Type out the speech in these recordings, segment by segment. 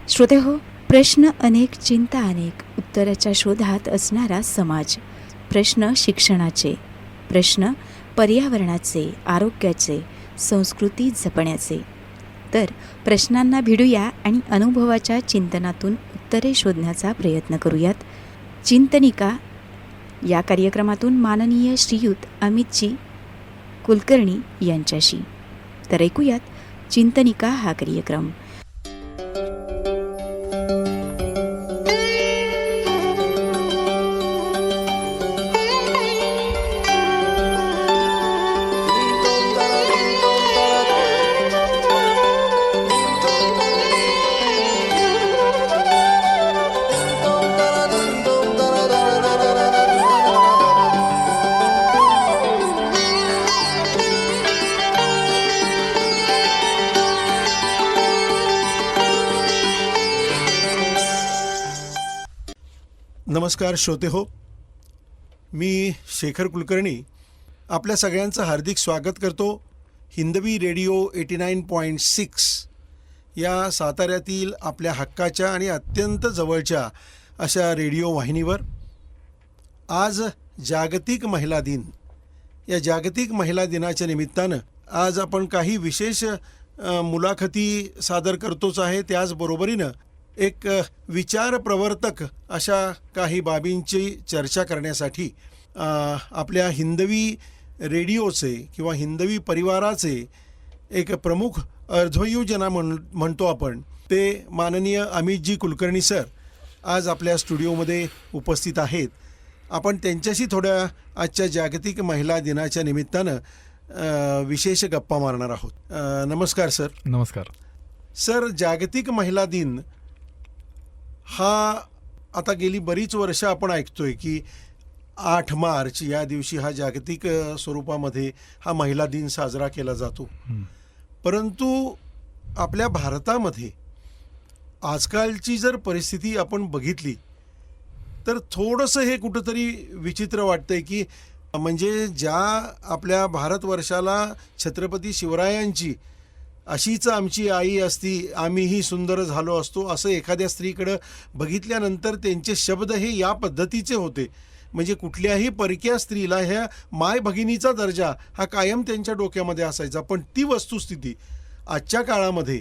श्रोतेहो, प्रश्न अनेक चिंता अनेक, उत्तराच्या शोधात असणारा समाज. प्रश्न शिक्षणाचे, प्रश्न पर्यावरणाचे, आरोग्याचे, संस्कृती जपण्याचे. तर प्रश्नांना भिडूया आणि अनुभवाच्या चिंतनातून उत्तरे शोधण्याचा प्रयत्न करूयात. चिंतनिका या कार्यक्रमातून माननीय श्रीयुत अमितजी कुलकर्णी यांच्याशी. तर ऐकूयात चिंतनिका हा कार्यक्रम. नमस्कार श्रोते हो, मी शेखर कुलकर्णी आपल्या सगळ्यांचं हार्दिक स्वागत करतो हिंदवी रेडिओ 89.6 या साताऱ्यातील आपल्या हक्काच्या आणि अत्यंत जवळच्या अशा रेडिओ वाहिनीवर. आज जागतिक महिला दिन. या जागतिक महिला दिनाच्या निमित्तानं आज आपण काही विशेष मुलाखती सादर करतोच आहे. त्याचबरोबरीनं एक विचारप्रवर्तक अशा काही बाबींची चर्चा करण्यासाठी आपल्या हिंदवी रेडिओचे किंवा हिंदवी परिवाराचे एक प्रमुख अर्धयोजना म्हणतो आपण, ते माननीय अमितजी कुलकर्णी सर आज आपल्या स्टुडिओमध्ये उपस्थित आहेत. आपण त्यांच्याशी थोड्या आजच्या जागतिक महिला दिनाच्या निमित्तानं विशेष गप्पा मारणार आहोत. नमस्कार सर. नमस्कार सर. जागतिक महिला दिन हा आता गेली बरीच वर्ष आपण ऐकतोय की 8 मार्च या दिवशी हा जागतिक स्वरूपामध्ये हा महिला दिन साजरा केला जातो. परंतु आपल्या भारतामध्ये आजकालची जर परिस्थिती आपण बघितली तर थोडंसं हे कुठंतरी विचित्र वाटतंय की म्हणजे ज्या आपल्या भारतवर्षाला छत्रपती शिवरायांची अशीच आमची आई असती, आम्हीही सुंदर झालो असतो, असं एखाद्या स्त्रीकडं बघितल्यानंतर त्यांचे शब्द हे या पद्धतीचे होते. म्हणजे कुठल्याही परक्या स्त्रीला ह्या माय भगिनीचा दर्जा हा कायम त्यांच्या डोक्यामध्ये असायचा. पण ती वस्तुस्थिती आजच्या काळामध्ये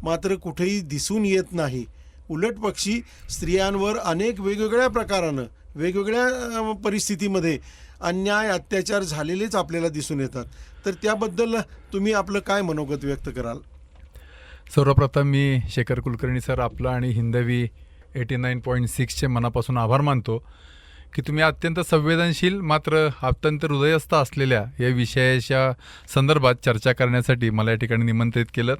मात्र कुठेही दिसून येत नाही. उलट पक्षी स्त्रियांवर अनेक वेगवेगळ्या प्रकारानं वेगवेगळ्या परिस्थितीमध्ये अन्याय अत्याचार झालेलेच आपल्याला दिसून येतात. तर त्याबद्दल तुम्ही आपलं काय मनोगत व्यक्त कराल? सर्वप्रथम मी शेखर कुलकर्णी सर आपलं आणि हिंदवी 89.6चे मनापासून आभार मानतो की तुम्ही अत्यंत संवेदनशील मात्र अत्यंत हृदयस्थ असलेल्या या विषयाच्या संदर्भात चर्चा करण्यासाठी मला या ठिकाणी निमंत्रित केलं.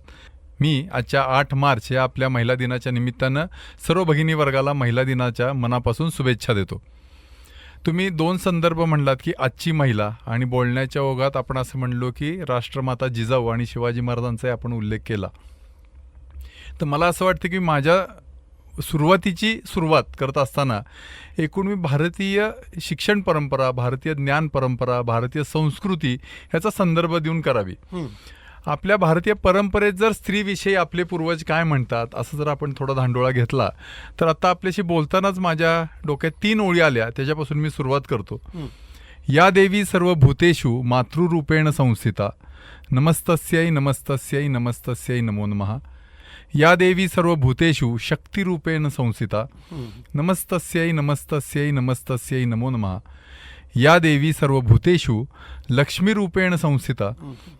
मी आजच्या 8 मार्च या आपल्या महिला दिनाच्या निमित्तानं सर्व भगिनी वर्गाला महिला दिनाच्या मनापासून शुभेच्छा देतो. तुम्ही 2 संदर्भ म्हणलात की आजची महिला आणि बोलण्याच्या ओघात आपण असं म्हणलो की राष्ट्रमाता जिजाऊ आणि शिवाजी महाराजांचाही आपण उल्लेख केला. तर मला असं वाटतं की माझ्या सुरुवातीची सुरुवात करत असताना एकूण मी भारतीय शिक्षण परंपरा, भारतीय ज्ञान परंपरा, भारतीय संस्कृती ह्याचा संदर्भ देऊन करावी. आपल्या भारतीय परंपरेत जर स्त्रीविषयी आपले पूर्वज काय म्हणतात असं जर आपण थोडा धांडोळा घेतला तर आता आपल्याशी बोलतानाच माझ्या डोक्यात 3 ओळी आल्या, त्याच्यापासून मी सुरुवात करतो. या देवी सर्व भूतेषु मातृरूपेण संस्थिता, नमस्तस्यै नमस्तस्यै नमस्तस्यै नमो नमः. या देवी सर्व भूतेषु शक्तिरूपेण संस्थिता, नमस्तस्यै नमस्तस्यै नमस्तस्यै नमो नमः. या देवी सर्व भूतेषु लक्ष्मीरूपेण संस्थिता,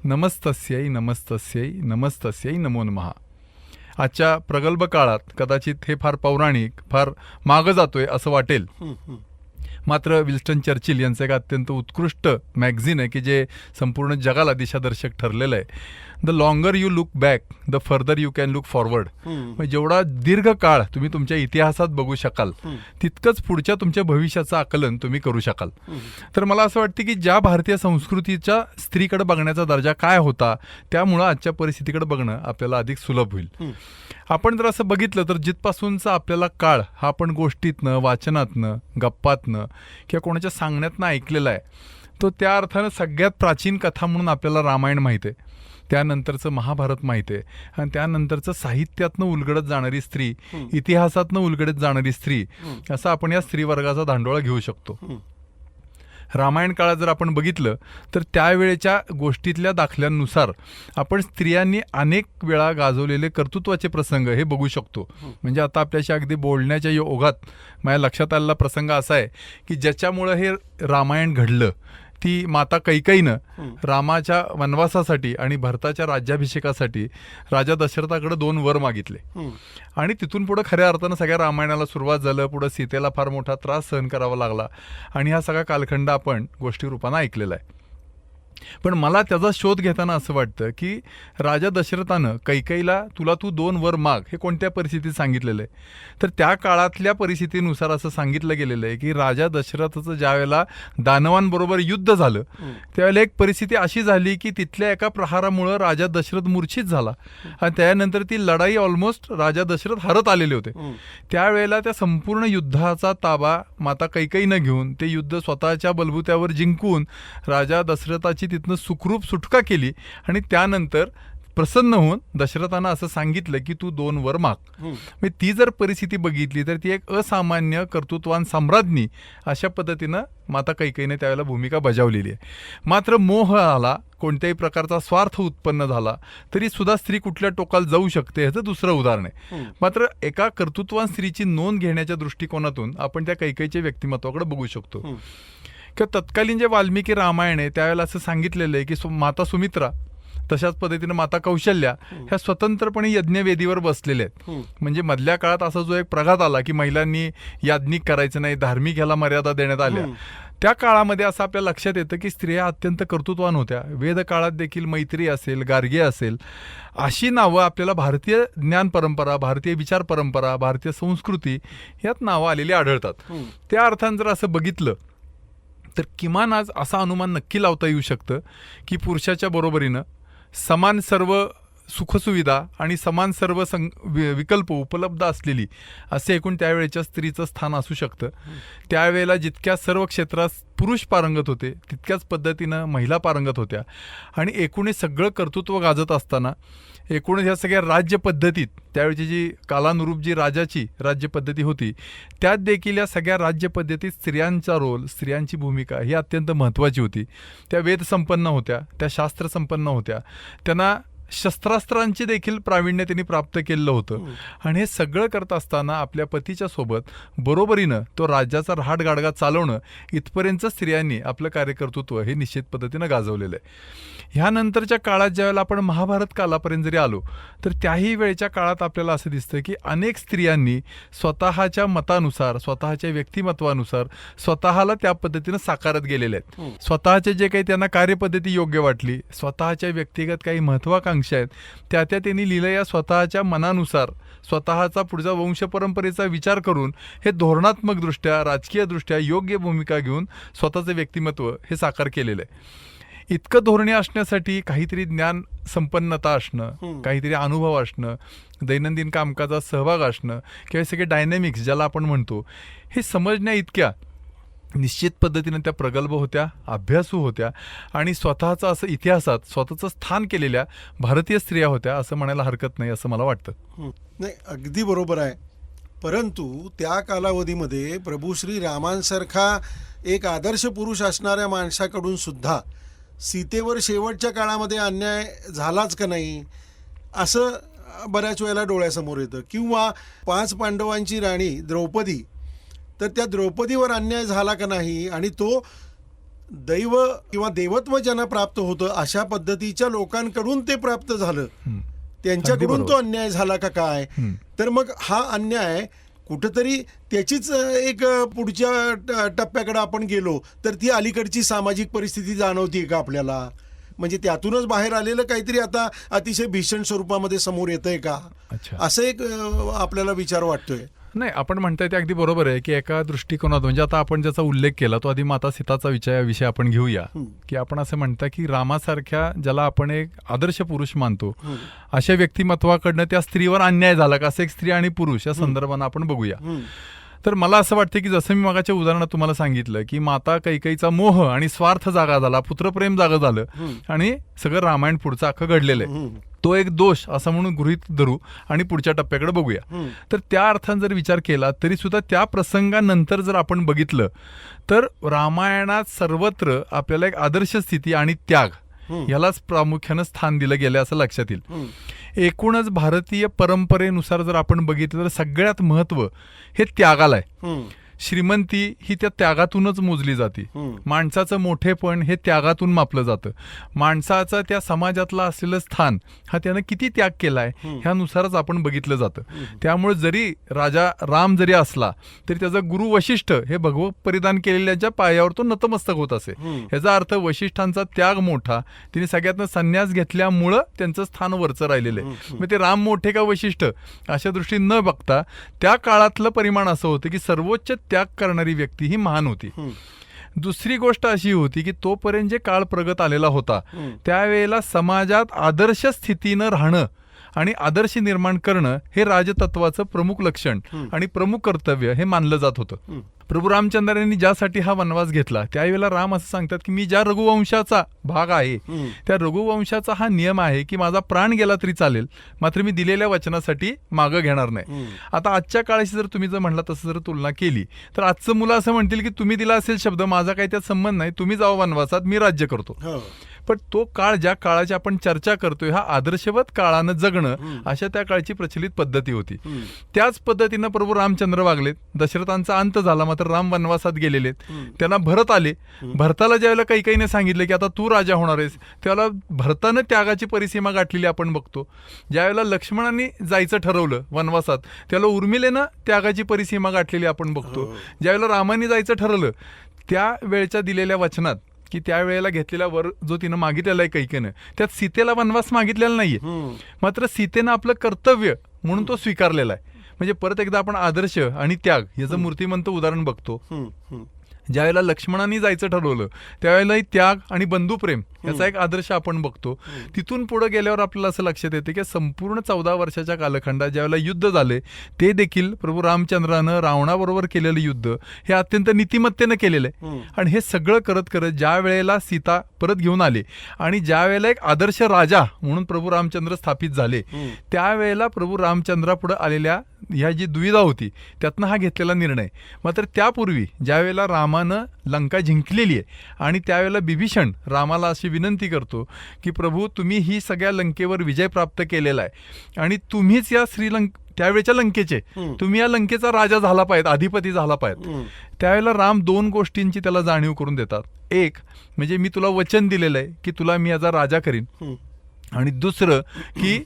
नमस्तस्यै नमस्तस्यै नमस्तस्यै नमो नमः. आजच्या प्रगल्भ काळात कदाचित हे फार पौराणिक, फार मागं जातोय असं वाटेल, मात्र विल्स्टन चर्चिल यांचं एक अत्यंत उत्कृष्ट मॅगझिन आहे की जे संपूर्ण जगाला दिशादर्शक ठरलेलं आहे. The longer you look back the further you can look forward. हम्म. जेवढा दीर्घ काळ तुम्ही तुमच्या इतिहासात बघू शकाल हम्म. तितकंच पुढच्या तुमच्या भविष्याचं आकलन तुम्ही करू शकाल. हम्म. तर मला असं वाटतं की ज्या भारतीय संस्कृतीच्या स्त्रीकडे बघण्याचा दर्जा काय होता त्यामुळं आजच्या परिस्थितीकडे बघणं आपल्याला अधिक सुलभ होईल. हम्म. आपण जर असं बघितलं तर जिथपासूनचा आपल्याला काळ हा आपण गोष्टीतनं, वाचनातनं, गप्पातनं किंवा कोणाच्या सांगण्यातनं ऐकलेला आहे, तो त्या अर्थानं सगळ्यात प्राचीन कथा म्हणून आपल्याला रामायण माहीत आहे, त्यानंतरचं महाभारत माहीत आहे, आणि त्यानंतरचं साहित्यातनं उलगडत जाणारी स्त्री, इतिहासातनं उलगडत जाणारी स्त्री, असं आपण या स्त्रीवर्गाचा धांडोळा घेऊ शकतो. रामायण काळात जर आपण बघितलं तर त्यावेळेच्या गोष्टीतल्या दाखल्यांनुसार आपण स्त्रियांनी अनेक वेळा गाजवलेले कर्तृत्वाचे प्रसंग हे बघू शकतो. म्हणजे आता आपल्याशी अगदी बोलण्याच्या ओघात माझ्या लक्षात आलेला प्रसंग असा आहे की ज्याच्यामुळं हे रामायण घडलं, ती माता कैकेयीनं रामाच्या वनवासासाठी आणि भरताच्या राज्याभिषेकासाठी राजा दशरथाकडे 2 वर मागितले, आणि तिथून पुढं खऱ्या अर्थानं सगळ्या रामायणाला सुरुवात झालं. पुढं सीतेला फार मोठा त्रास सहन करावा लागला, आणि हा सगळा कालखंड आपण गोष्टी रूपानं ऐकलेला आहे. पण मला त्याचा शोध घेताना असं वाटतं की राजा दशरथानं कैकेयीला तुला तू 2 वर माग हे कोणत्या परिस्थितीत सांगितलेलं आहे, तर त्या काळातल्या परिस्थितीनुसार असं सांगितलं गेलेलं आहे की राजा दशरथाचं ज्या वेळेला दानवांबरोबर युद्ध झालं त्यावेळेला एक परिस्थिती अशी झाली की तिथल्या एका प्रहारामुळं राजा दशरथ मूर्छित झाला, आणि त्यानंतर ती लढाई ऑलमोस्ट राजा दशरथ हरत आलेले होते. त्यावेळेला त्या संपूर्ण युद्धाचा ताबा माता कैकेयीनं घेऊन ते युद्ध स्वतःच्या बलबुत्यावर जिंकून राजा दशरथाची तिथनं सुखरूप सुटका केली, आणि त्यानंतर प्रसन्न होऊन दशरथानं असं सांगितलं की तू 2 वर माग. म्हणजे ती जर परिस्थिती बघितली तर ती एक असामान्य कर्तृत्वान सम्राज्ञी अशा पद्धतीनं माता कैकेयीने त्यावेळेला भूमिका बजावलेली आहे. मात्र मोह आला, कोणत्याही प्रकारचा स्वार्थ उत्पन्न झाला तरी सुद्धा स्त्री कुठल्या टोकाला जाऊ शकते ह्याचं दुसरं उदाहरण आहे. मात्र एका कर्तृत्वान स्त्रीची नोंद घेण्याच्या दृष्टिकोनातून आपण त्या कैकेयीच्या व्यक्तिमत्वाकडे बघू शकतो. किंवा तत्कालीन जे वाल्मिकी रामायण आहे त्यावेळेला असं सांगितलेलं आहे की माता सुमित्रा, तशाच पद्धतीनं माता कौशल्या ह्या स्वतंत्रपणे यज्ञवेदीवर बसलेल्या आहेत. म्हणजे मधल्या काळात असा जो एक प्रघात आला की महिलांनी याज्ञिक करायचं नाही, धार्मिक ह्याला मर्यादा देण्यात आल्या, त्या काळामध्ये असं आपल्या लक्षात येतं की स्त्रिया अत्यंत कर्तृत्वान होत्या. वेद काळात देखील मैत्री असेल, गार्गी असेल, अशी नावं आपल्याला भारतीय ज्ञान परंपरा, भारतीय विचार परंपरा, भारतीय संस्कृती यात नावं आलेली आढळतात. त्या अर्थानं जर असं बघितलं तर किमान आज असा अनुमान नक्की लावता येऊ शकतं की पुरुषाच्या बरोबरीनं समान सर्व सुखसुविधा आणि समान सर्व विकल्प उपलब्ध असलेली असे एकूण त्यावेळेच्या स्त्रीचं स्थान असू शकतं. त्यावेळेला जितक्या सर्व क्षेत्रात पुरुष पारंगत होते तितक्याच पद्धतीनं महिला पारंगत होत्या, आणि एकूण हे सगळं कर्तृत्व गाजत असताना एकूण ह्या सगळ्या राज्यपद्धतीत त्यावेळची जी कालानुरूप जी राजाची राज्यपद्धती होती त्यात देखील या सगळ्या राज्यपद्धतीत स्त्रियांचा रोल, स्त्रियांची भूमिका ही अत्यंत महत्त्वाची होती. त्या वेदसंपन्न होत्या, त्या शास्त्रसंपन्न होत्या, त्यांना शस्त्रास्त्रांची देखील प्रावीण्य त्यांनी प्राप्त केलेलं होतं, आणि हे सगळं करत असताना आपल्या पतीच्या सोबत बरोबरीनं तो राज्याचा रहाटगाडगा चालवणं इथपर्यंत स्त्रियांनी आपलं कार्यकर्तृत्व हे निश्चित पद्धतीनं गाजवलेलं आहे. ह्यानंतरच्या काळात ज्यावेळेला आपण महाभारत कालापर्यंत जरी आलो तर त्याही वेळेच्या काळात आपल्याला असं दिसतं की अनेक स्त्रियांनी स्वतःच्या मतानुसार, स्वतःच्या व्यक्तिमत्वानुसार स्वतःला त्या पद्धतीनं साकारत गेलेले आहेत. स्वतःचे जे काही त्यांना कार्यपद्धती योग्य वाटली, स्वतःच्या व्यक्तिगत काही महत्त्वाकांक्षा आहेत त्या त्यांनी लिहिल्या स्वतःच्या मनानुसार, स्वतःचा पुढचा वंशपरंपरेचा विचार करून हे धोरणात्मकदृष्ट्या, राजकीयदृष्ट्या योग्य भूमिका घेऊन स्वतःचं व्यक्तिमत्व हे साकार केलेलं आहे. इतकं धोरणे असण्यासाठी काहीतरी ज्ञान संपन्नता असणं, काहीतरी अनुभव असणं, दैनंदिन कामकाजात सहभाग असणं किंवा सगळे डायनॅमिक्स ज्याला आपण म्हणतो हे समजण्या इतक्या निश्चित पद्धतीनं त्या प्रगल्भ होत्या, अभ्यासू होत्या, आणि स्वतःचं असं इतिहासात स्वतःचं स्थान केलेल्या भारतीय स्त्रिया होत्या असं म्हणायला हरकत नाही असं मला वाटतं. नाही, अगदी बरोबर आहे. परंतु त्या कालावधीमध्ये प्रभू श्री रामांसारखा एक आदर्श पुरुष असणाऱ्या माणसाकडून सुद्धा सीतेवर शेवटच्या काळामध्ये अन्याय झालाच का नाही असं बऱ्याच वेळेला डोळ्यासमोर येतं. किंवा 5 पांडवांची राणी द्रौपदी, तर त्या द्रौपदीवर अन्याय झाला का नाही, आणि तो दैव किंवा देवत्व ज्यांना प्राप्त होतं अशा पद्धतीच्या लोकांकडून ते प्राप्त झालं, त्यांच्याकडून तो अन्याय झाला का काय. तर मग हा अन्याय कुठंतरी त्याचीच एक पुढच्या टप्प्याकडे आपण गेलो तर ती अलीकडची सामाजिक परिस्थिती जाणवतीये का आपल्याला. म्हणजे त्यातूनच बाहेर आलेलं काहीतरी आता अतिशय भीषण स्वरूपामध्ये समोर येतंय का, अच्छा. असं एक आपल्याला विचार वाटतोय. नाही, आपण म्हणताय ते अगदी बरोबर आहे की एका दृष्टिकोनात, म्हणजे आता आपण ज्याचा उल्लेख केला तो आधी माता सीताचा विषय आपण घेऊया. की आपण असं म्हणता की रामासारख्या ज्याला आपण एक आदर्श पुरुष मानतो, अशा व्यक्तिमत्वाकडनं त्या स्त्रीवर अन्याय झाला का, असं एक स्त्री आणि पुरुष या संदर्भानं आपण बघूया. तर मला असं वाटतं की जसं मी मागाच्या उदाहरणात तुम्हाला सांगितलं की माता कैकेयीचा मोह आणि स्वार्थ जागा झाला, पुत्रप्रेम जागा झालं आणि सगळं रामायण पुढचं अख्खं घडलेलं आहे. तो एक दोष असं म्हणून गृहीत धरू आणि पुढच्या टप्प्याकडे बघूया. तर त्या अर्थानं जर विचार केला तरी सुद्धा त्या प्रसंगानंतर जर आपण बघितलं तर रामायणात सर्वत्र आपल्याला एक आदर्श स्थिती आणि त्याग यालाच प्रामुख्यानं स्थान दिलं गेलं असं लक्षात येईल. एकूणच भारतीय परंपरेनुसार जर आपण बघितलं तर सगळ्यात महत्व हे त्यागाला आहे. श्रीमंती ही त्या त्यागातूनच मोजली जाते. माणसाचं मोठेपण हे त्यागातून मापलं जातं. माणसाचं त्या समाजातलं असलेलं स्थान हा त्यानं किती त्याग केलाय ह्यानुसारच आपण बघितलं जातं. त्यामुळे जरी राजा राम जरी असला तरी त्याचा गुरु वशिष्ठ हे भगवत परिधान केलेल्याच्या पायावर तो नतमस्तक होत असे. ह्याचा अर्थ वशिष्ठांचा त्याग मोठा, तिने सगळ्यातनं संन्यास घेतल्यामुळं त्यांचं स्थान वरचं राहिलेलं आहे. मग ते राम मोठे का वशिष्ठ अशा दृष्टीने न बघता त्या काळातलं परिमाण असं होतं की सर्वोच्च त्याग करणारी व्यक्ती ही महान होती. दुसरी गोष्ट अशी होती की तोपर्यंत जे काळ प्रगत आलेला होता त्यावेळेला समाजात आदर्श स्थितीनं राहणं आणि आदर्श निर्माण करणं हे राजतत्वाचं प्रमुख लक्षण आणि प्रमुख कर्तव्य हे मानलं जात होतं. प्रभू रामचंद्र यांनी ज्यासाठी हा वनवास घेतला त्यावेळेला राम असं सांगतात की मी ज्या रघुवंशाचा भाग आहे त्या रघुवंशाचा हा नियम आहे की माझा प्राण गेला तरी चालेल, मात्र मी दिलेल्या वचनासाठी मागं घेणार नाही. आता आजच्या काळाशी जर तुम्ही जर म्हणला तसं जर तुलना केली तर आजचं मुलं असं म्हणतील की तुम्ही दिला असेल शब्द, माझा काही त्यात संबंध नाही, तुम्ही जावं वनवासात, मी राज्य करतो. पण तो काळ ज्या काळाची आपण चर्चा करतोय हा आदर्शवत काळानं जगणं अशा त्या काळची प्रचलित पद्धती होती. त्याच पद्धतीनं प्रभू रामचंद्र वागलेत. दशरथांचा अंत झाला मात्र राम वनवासात गेलेले. त्यांना भरत आले. भरताला ज्यावेळेला कैकेयीने सांगितलं की आता तू राजा होणार आहेस त्यावेळेला भरतानं त्यागाची परिसीमा गाठलेली आपण बघतो. ज्यावेळेला लक्ष्मणांनी जायचं ठरवलं वनवासात त्यावेळेला उर्मिलेनं त्यागाची परिसीमा गाठलेली आपण बघतो. ज्यावेळेला रामाने जायचं ठरवलं त्या वेळच्या दिलेल्या वचनात की त्यावेळेला घेतलेला वर जो तिनं मागितलेला आहे कैकेयीनं त्यात सीतेला वनवास मागितलेला नाहीये, मात्र सीतेनं आपलं कर्तव्य म्हणून तो स्वीकारलेला आहे. म्हणजे परत एकदा आपण आदर्श आणि त्याग याचं मूर्तिमंत उदाहरण बघतो. ज्यावेळेला लक्ष्मणांनी जायचं ठरवलं त्यावेळेला त्याग आणि बंधुप्रेम याचा एक आदर्श आपण बघतो. तिथून पुढे गेल्यावर आपल्याला असं लक्षात येते की संपूर्ण 14 वर्षाच्या कालखंडात ज्यावेळेला युद्ध झाले ते देखील प्रभू रामचंद्रानं रावणाबरोबर केलेलं युद्ध हे अत्यंत नीतिमत्तेनं केलेलं आहे. आणि हे सगळं करत करत ज्या वेळेला सीता परत घेऊन आले आणि ज्या वेळेला एक आदर्श राजा म्हणून प्रभू रामचंद्र स्थापित झाले त्यावेळेला प्रभू रामचंद्रापुढे आलेल्या ह्या जी दुविधा होती त्यातनं हा घेतलेला निर्णय. मात्र त्यापूर्वी ज्यावेळेला रामानं लंका जिंकलेली आहे आणि त्यावेळेला बिभीषण रामाला अशी विनंती करतो की प्रभू तुम्ही ही सगळ्या लंकेवर विजय प्राप्त केलेला आहे आणि तुम्हीच या त्यावेळेच्या लंकेचे तुम्ही या लंकेचा राजा झाला पाहिजे, अधिपती झाला पाहिजे. त्यावेळेला राम 2 गोष्टींची त्याला जाणीव करून देतात. एक म्हणजे मी तुला वचन दिलेलं आहे की तुला मी याचा राजा करीन, आणि दुसरं की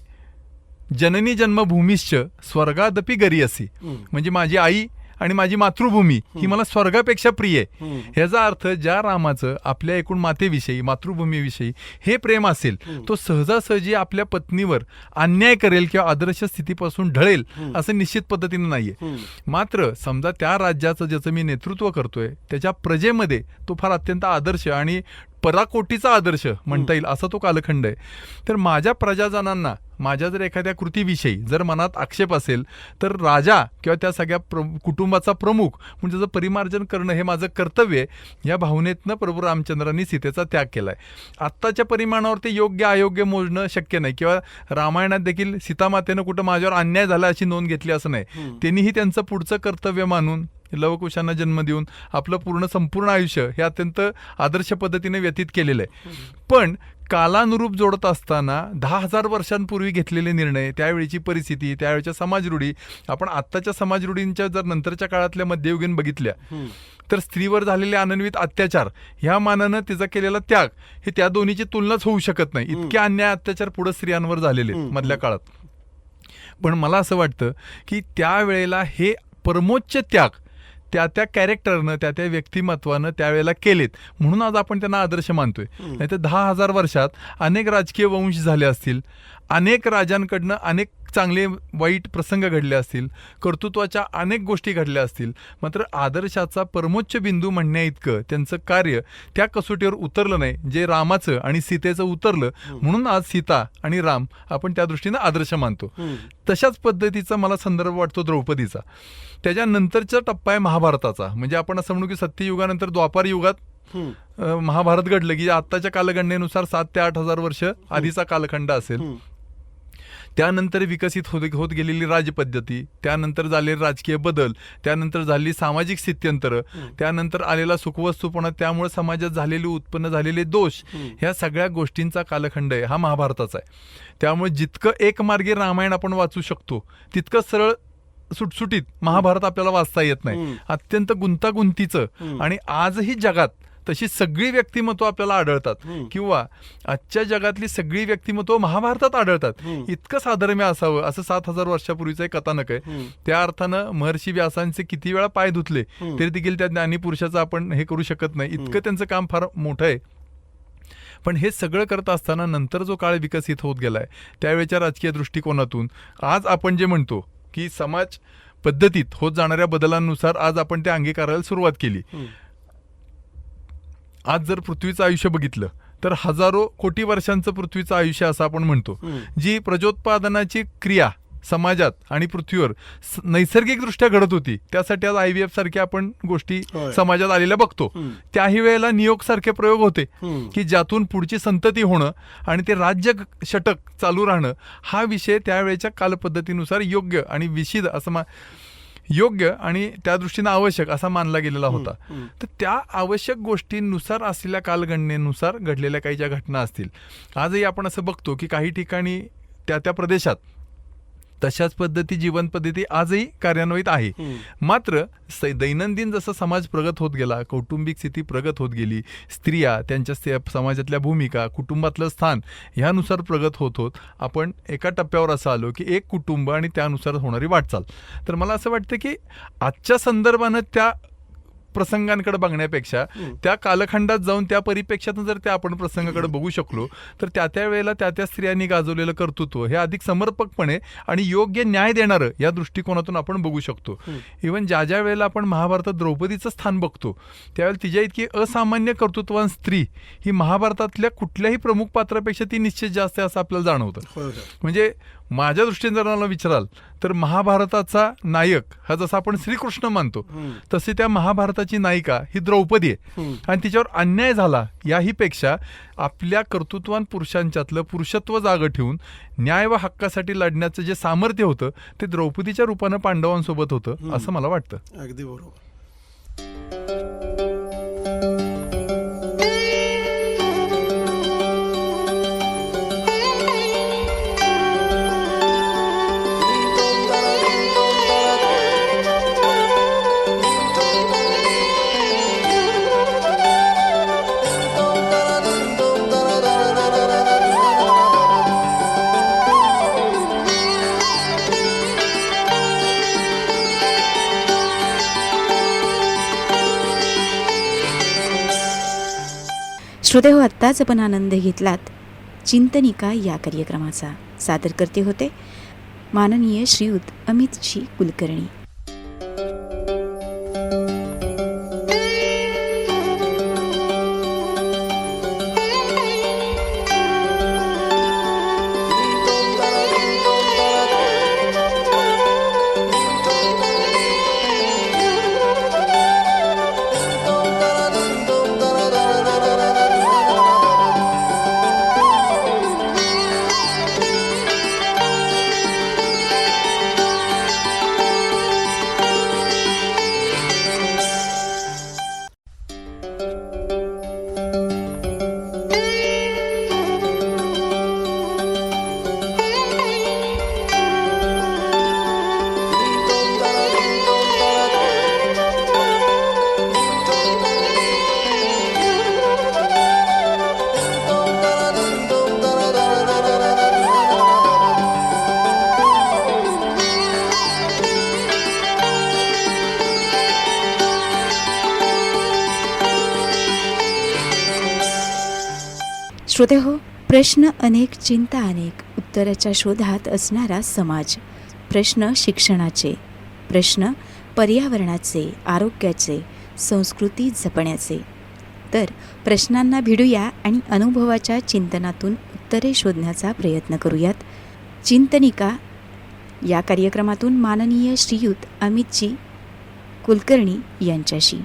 जननी जन्मभूमीश्च स्वर्गादपि गरीयसी, म्हणजे माझी आई आणि माझी मातृभूमी ही मला स्वर्गापेक्षा प्रिय आहे. ह्याचा अर्थ ज्या रामाचं आपल्या एकूण मातेविषयी मातृभूमीविषयी हे प्रेम असेल तो सहजासहजी आपल्या पत्नीवर अन्याय करेल किंवा आदर्श स्थितीपासून ढळेल असं निश्चित पद्धतीनं नाहीये. मात्र समजा त्या राज्याचं ज्याचं मी नेतृत्व करतोय त्याच्या प्रजेमध्ये तो फार अत्यंत आदर्श आणि पराकोटीचा आदर्श म्हणता येईल असा तो कालखंड आहे. तर माझ्या प्रजाजनांना माझ्या जर एखाद्या कृतीविषयी जर मनात आक्षेप असेल तर राजा किंवा त्या सगळ्या कुटुंबाचा प्रमुख म्हणजे त्याचं परिमार्जन करणं हे माझं कर्तव्य आहे या भावनेतनं प्रभू रामचंद्रांनी सीतेचा त्याग केलाय. आत्ताच्या परिमाणावर ते योग्य अयोग्य मोजणं शक्य नाही किंवा रामायणात देखील सीतामातेनं कुठं माझ्यावर अन्याय झाला अशी नोंद घेतली असं नाही. त्यांनीही त्यांचं पुढचं कर्तव्य मानून लवकुशांना जन्म देऊन आपलं संपूर्ण आयुष्य हे अत्यंत आदर्श पद्धतीने व्यतीत केलेलं आहे. पण कालानुरूप जोडत असताना 10,000 वर्षांपूर्वी घेतलेले निर्णय, त्यावेळीची परिस्थिती, त्यावेळीच्या समाजरूढी, आपण आत्ताच्या समाजरूढींच्या जर नंतरच्या काळातल्या मध्ययुगीन बघितल्या तर स्त्रीवर झालेले अनन्वित अत्याचार ह्या मानानं तिचा केलेला त्याग हे त्या दोन्हीची तुलनाच होऊ शकत नाही. इतके अन्याय अत्याचार पुढे स्त्रियांवर झालेले मधल्या काळात. पण मला असं वाटतं की त्यावेळेला हे परमोच्च त्याग त्या त्या कॅरेक्टरनं त्या त्या व्यक्तिमत्वानं त्यावेळेला केलेत म्हणून आज आपण त्यांना आदर्श मानतोय. नाही तर 10,000 वर्षात अनेक राजकीय वंश झाले असतील, अनेक राजांकडनं अनेक चांगले वाईट प्रसंग घडले असतील, कर्तृत्वाच्या अनेक गोष्टी घडल्या असतील, मात्र आदर्शाचा परमोच्च बिंदू म्हणण्या इतकं त्यांचं कार्य त्या कसोटीवर उतरलं नाही जे रामाचं आणि सीतेचं उतरलं. म्हणून आज सीता आणि राम आपण त्या दृष्टीनं आदर्श मानतो. तशाच पद्धतीचा मला संदर्भ वाटतो द्रौपदीचा. त्याच्यानंतरचा टप्पा आहे महाभारताचा. म्हणजे आपण असं म्हणू की सत्ययुगानंतर द्वापार युगात महाभारत घडलं की आत्ताच्या कालगणनेनुसार 7,000 ते 8,000 वर्ष आधीचा कालखंड असेल. त्यानंतर विकसित होत गेलेली राजपद्धती, त्यानंतर झालेले राजकीय बदल, त्यानंतर झालेली सामाजिक स्थित्यंतरं, त्यानंतर आलेला सुखवस्तूपणा, त्यामुळे समाजात झालेले उत्पन्न झालेले दोष, ह्या सगळ्या गोष्टींचा कालखंड आहे हा महाभारताचा आहे. त्यामुळे जितकं एकमार्गी रामायण आपण वाचू शकतो तितकं सरळ सुटसुटीत महाभारत आपल्याला वाचता येत नाही. अत्यंत गुंतागुंतीचं आणि आजही जगात तशी सगळी व्यक्तिमत्व आपल्याला आढळतात किंवा आजच्या जगातली सगळी व्यक्तिमत्व महाभारतात आढळतात. इतकं साधर्म्य असावं असं 7,000 वर्षापूर्वीचं एक कथानक आहे. त्या अर्थानं महर्षी व्यासांचे किती वेळा पाय धुतले तरी देखील त्या ज्ञानी पुरुषाचं आपण हे करू शकत नाही, इतकं त्यांचं काम फार मोठं आहे. पण हे सगळं करत असताना नंतर जो काळ विकसित होत गेलाय त्यावेळेच्या राजकीय दृष्टिकोनातून आज आपण जे म्हणतो की समाज पद्धतीत होत जाणाऱ्या बदलांनुसार आज आपण ते अंगीकारायला सुरुवात केली. आज जर पृथ्वीचं आयुष्य बघितलं तर हजारो कोटी वर्षांचं पृथ्वीचं आयुष्य असं आपण म्हणतो. जी प्रजोत्पादनाची क्रिया समाजात आणि पृथ्वीवर नैसर्गिकदृष्ट्या घडत होती त्यासाठी आज IVF सारख्या आपण गोष्टी समाजात आलेल्या बघतो. त्याही वेळेला नियोग सारखे प्रयोग होते की ज्यातून पुढची संतती होणं आणि ते राज्य षटक चालू राहणं हा विषय त्यावेळेच्या कालपद्धतीनुसार योग्य आणि विशिद असं योग्य आणि त्या दृष्टीनं आवश्यक असा मानला गेलेला होता. तर त्या आवश्यक गोष्टींनुसार असलेल्या कालगणनेनुसार घडलेल्या काही ज्या घटना असतील आजही आपण असं बघतो की काही ठिकाणी त्या त्या प्रदेशात तशाच पद्धती जीवन पद्धती आजही कार्यान्वित आहे. मात्र दैनंदिन जसं समाज प्रगत होत गेला, कौटुंबिक स्थिती प्रगत होत गेली, स्त्रिया त्यांच्या समाजातल्या भूमिका, कुटुंबातलं स्थान ह्यानुसार प्रगत होत आपण एका टप्प्यावर असं आलो की एक कुटुंब आणि त्यानुसार होणारी वाटचाल. तर मला असं वाटतं की आजच्या संदर्भानं त्या प्रसंगांकडे बघण्यापेक्षा त्या कालखंडात जाऊन त्या परिप्रेक्ष्यातून जर त्या आपण प्रसंगाकडे बघू शकलो तर त्या त्या वेळेला त्या त्या स्त्रियांनी गाजवलेलं कर्तृत्व हे अधिक समर्पकपणे आणि योग्य न्याय देणारं या दृष्टिकोनातून आपण बघू शकतो. इव्हन ज्या ज्या वेळेला आपण महाभारतात द्रौपदीचं स्थान बघतो त्यावेळेला तिच्या इतकी असामान्य कर्तृत्ववान स्त्री ही महाभारतातल्या कुठल्याही प्रमुख पात्रापेक्षा ती निश्चित जास्त असं आपल्याला जाणवतं. म्हणजे माझ्या दृष्टीने जर मला विचाराल तर महाभारताचा नायक हा जसा आपण श्रीकृष्ण मानतो तसे त्या महाभारताची नायिका ही द्रौपदी आहे. आणि तिच्यावर अन्याय झाला याही पेक्षा आपल्या कर्तृत्वान पुरुषांच्यातलं पुरुषत्व जागं ठेवून न्याय व हक्कासाठी लढण्याचं जे सामर्थ्य होतं ते द्रौपदीच्या रूपानं पांडवांसोबत होतं असं मला वाटतं. अगदी बरोबर. श्रोतेहो, आत्ताच आपण आनंद घेतलात चिंतनिका या कार्यक्रमाचा. सादर करते होते माननीय श्रीयुत अमितजी कुलकर्णी. श्रोतेहो, प्रश्न अनेक, चिंता अनेक, उत्तराच्या शोधात असणारा समाज, प्रश्न शिक्षणाचे, प्रश्न पर्यावरणाचे, आरोग्याचे, संस्कृती जपण्याचे. तर प्रश्नांना भिडूया आणि अनुभवाच्या चिंतनातून उत्तरे शोधण्याचा प्रयत्न करूयात. चिंतनिका या कार्यक्रमातून माननीय श्रीयुत अमितजी कुलकर्णी यांच्याशी.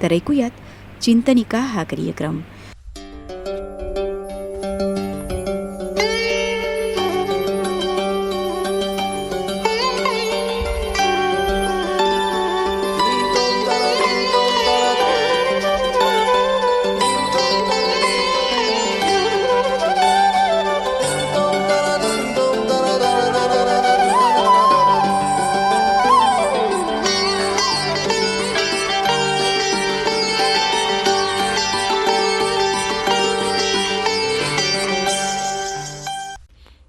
तर ऐकूयात चिंतनिका हा कार्यक्रम.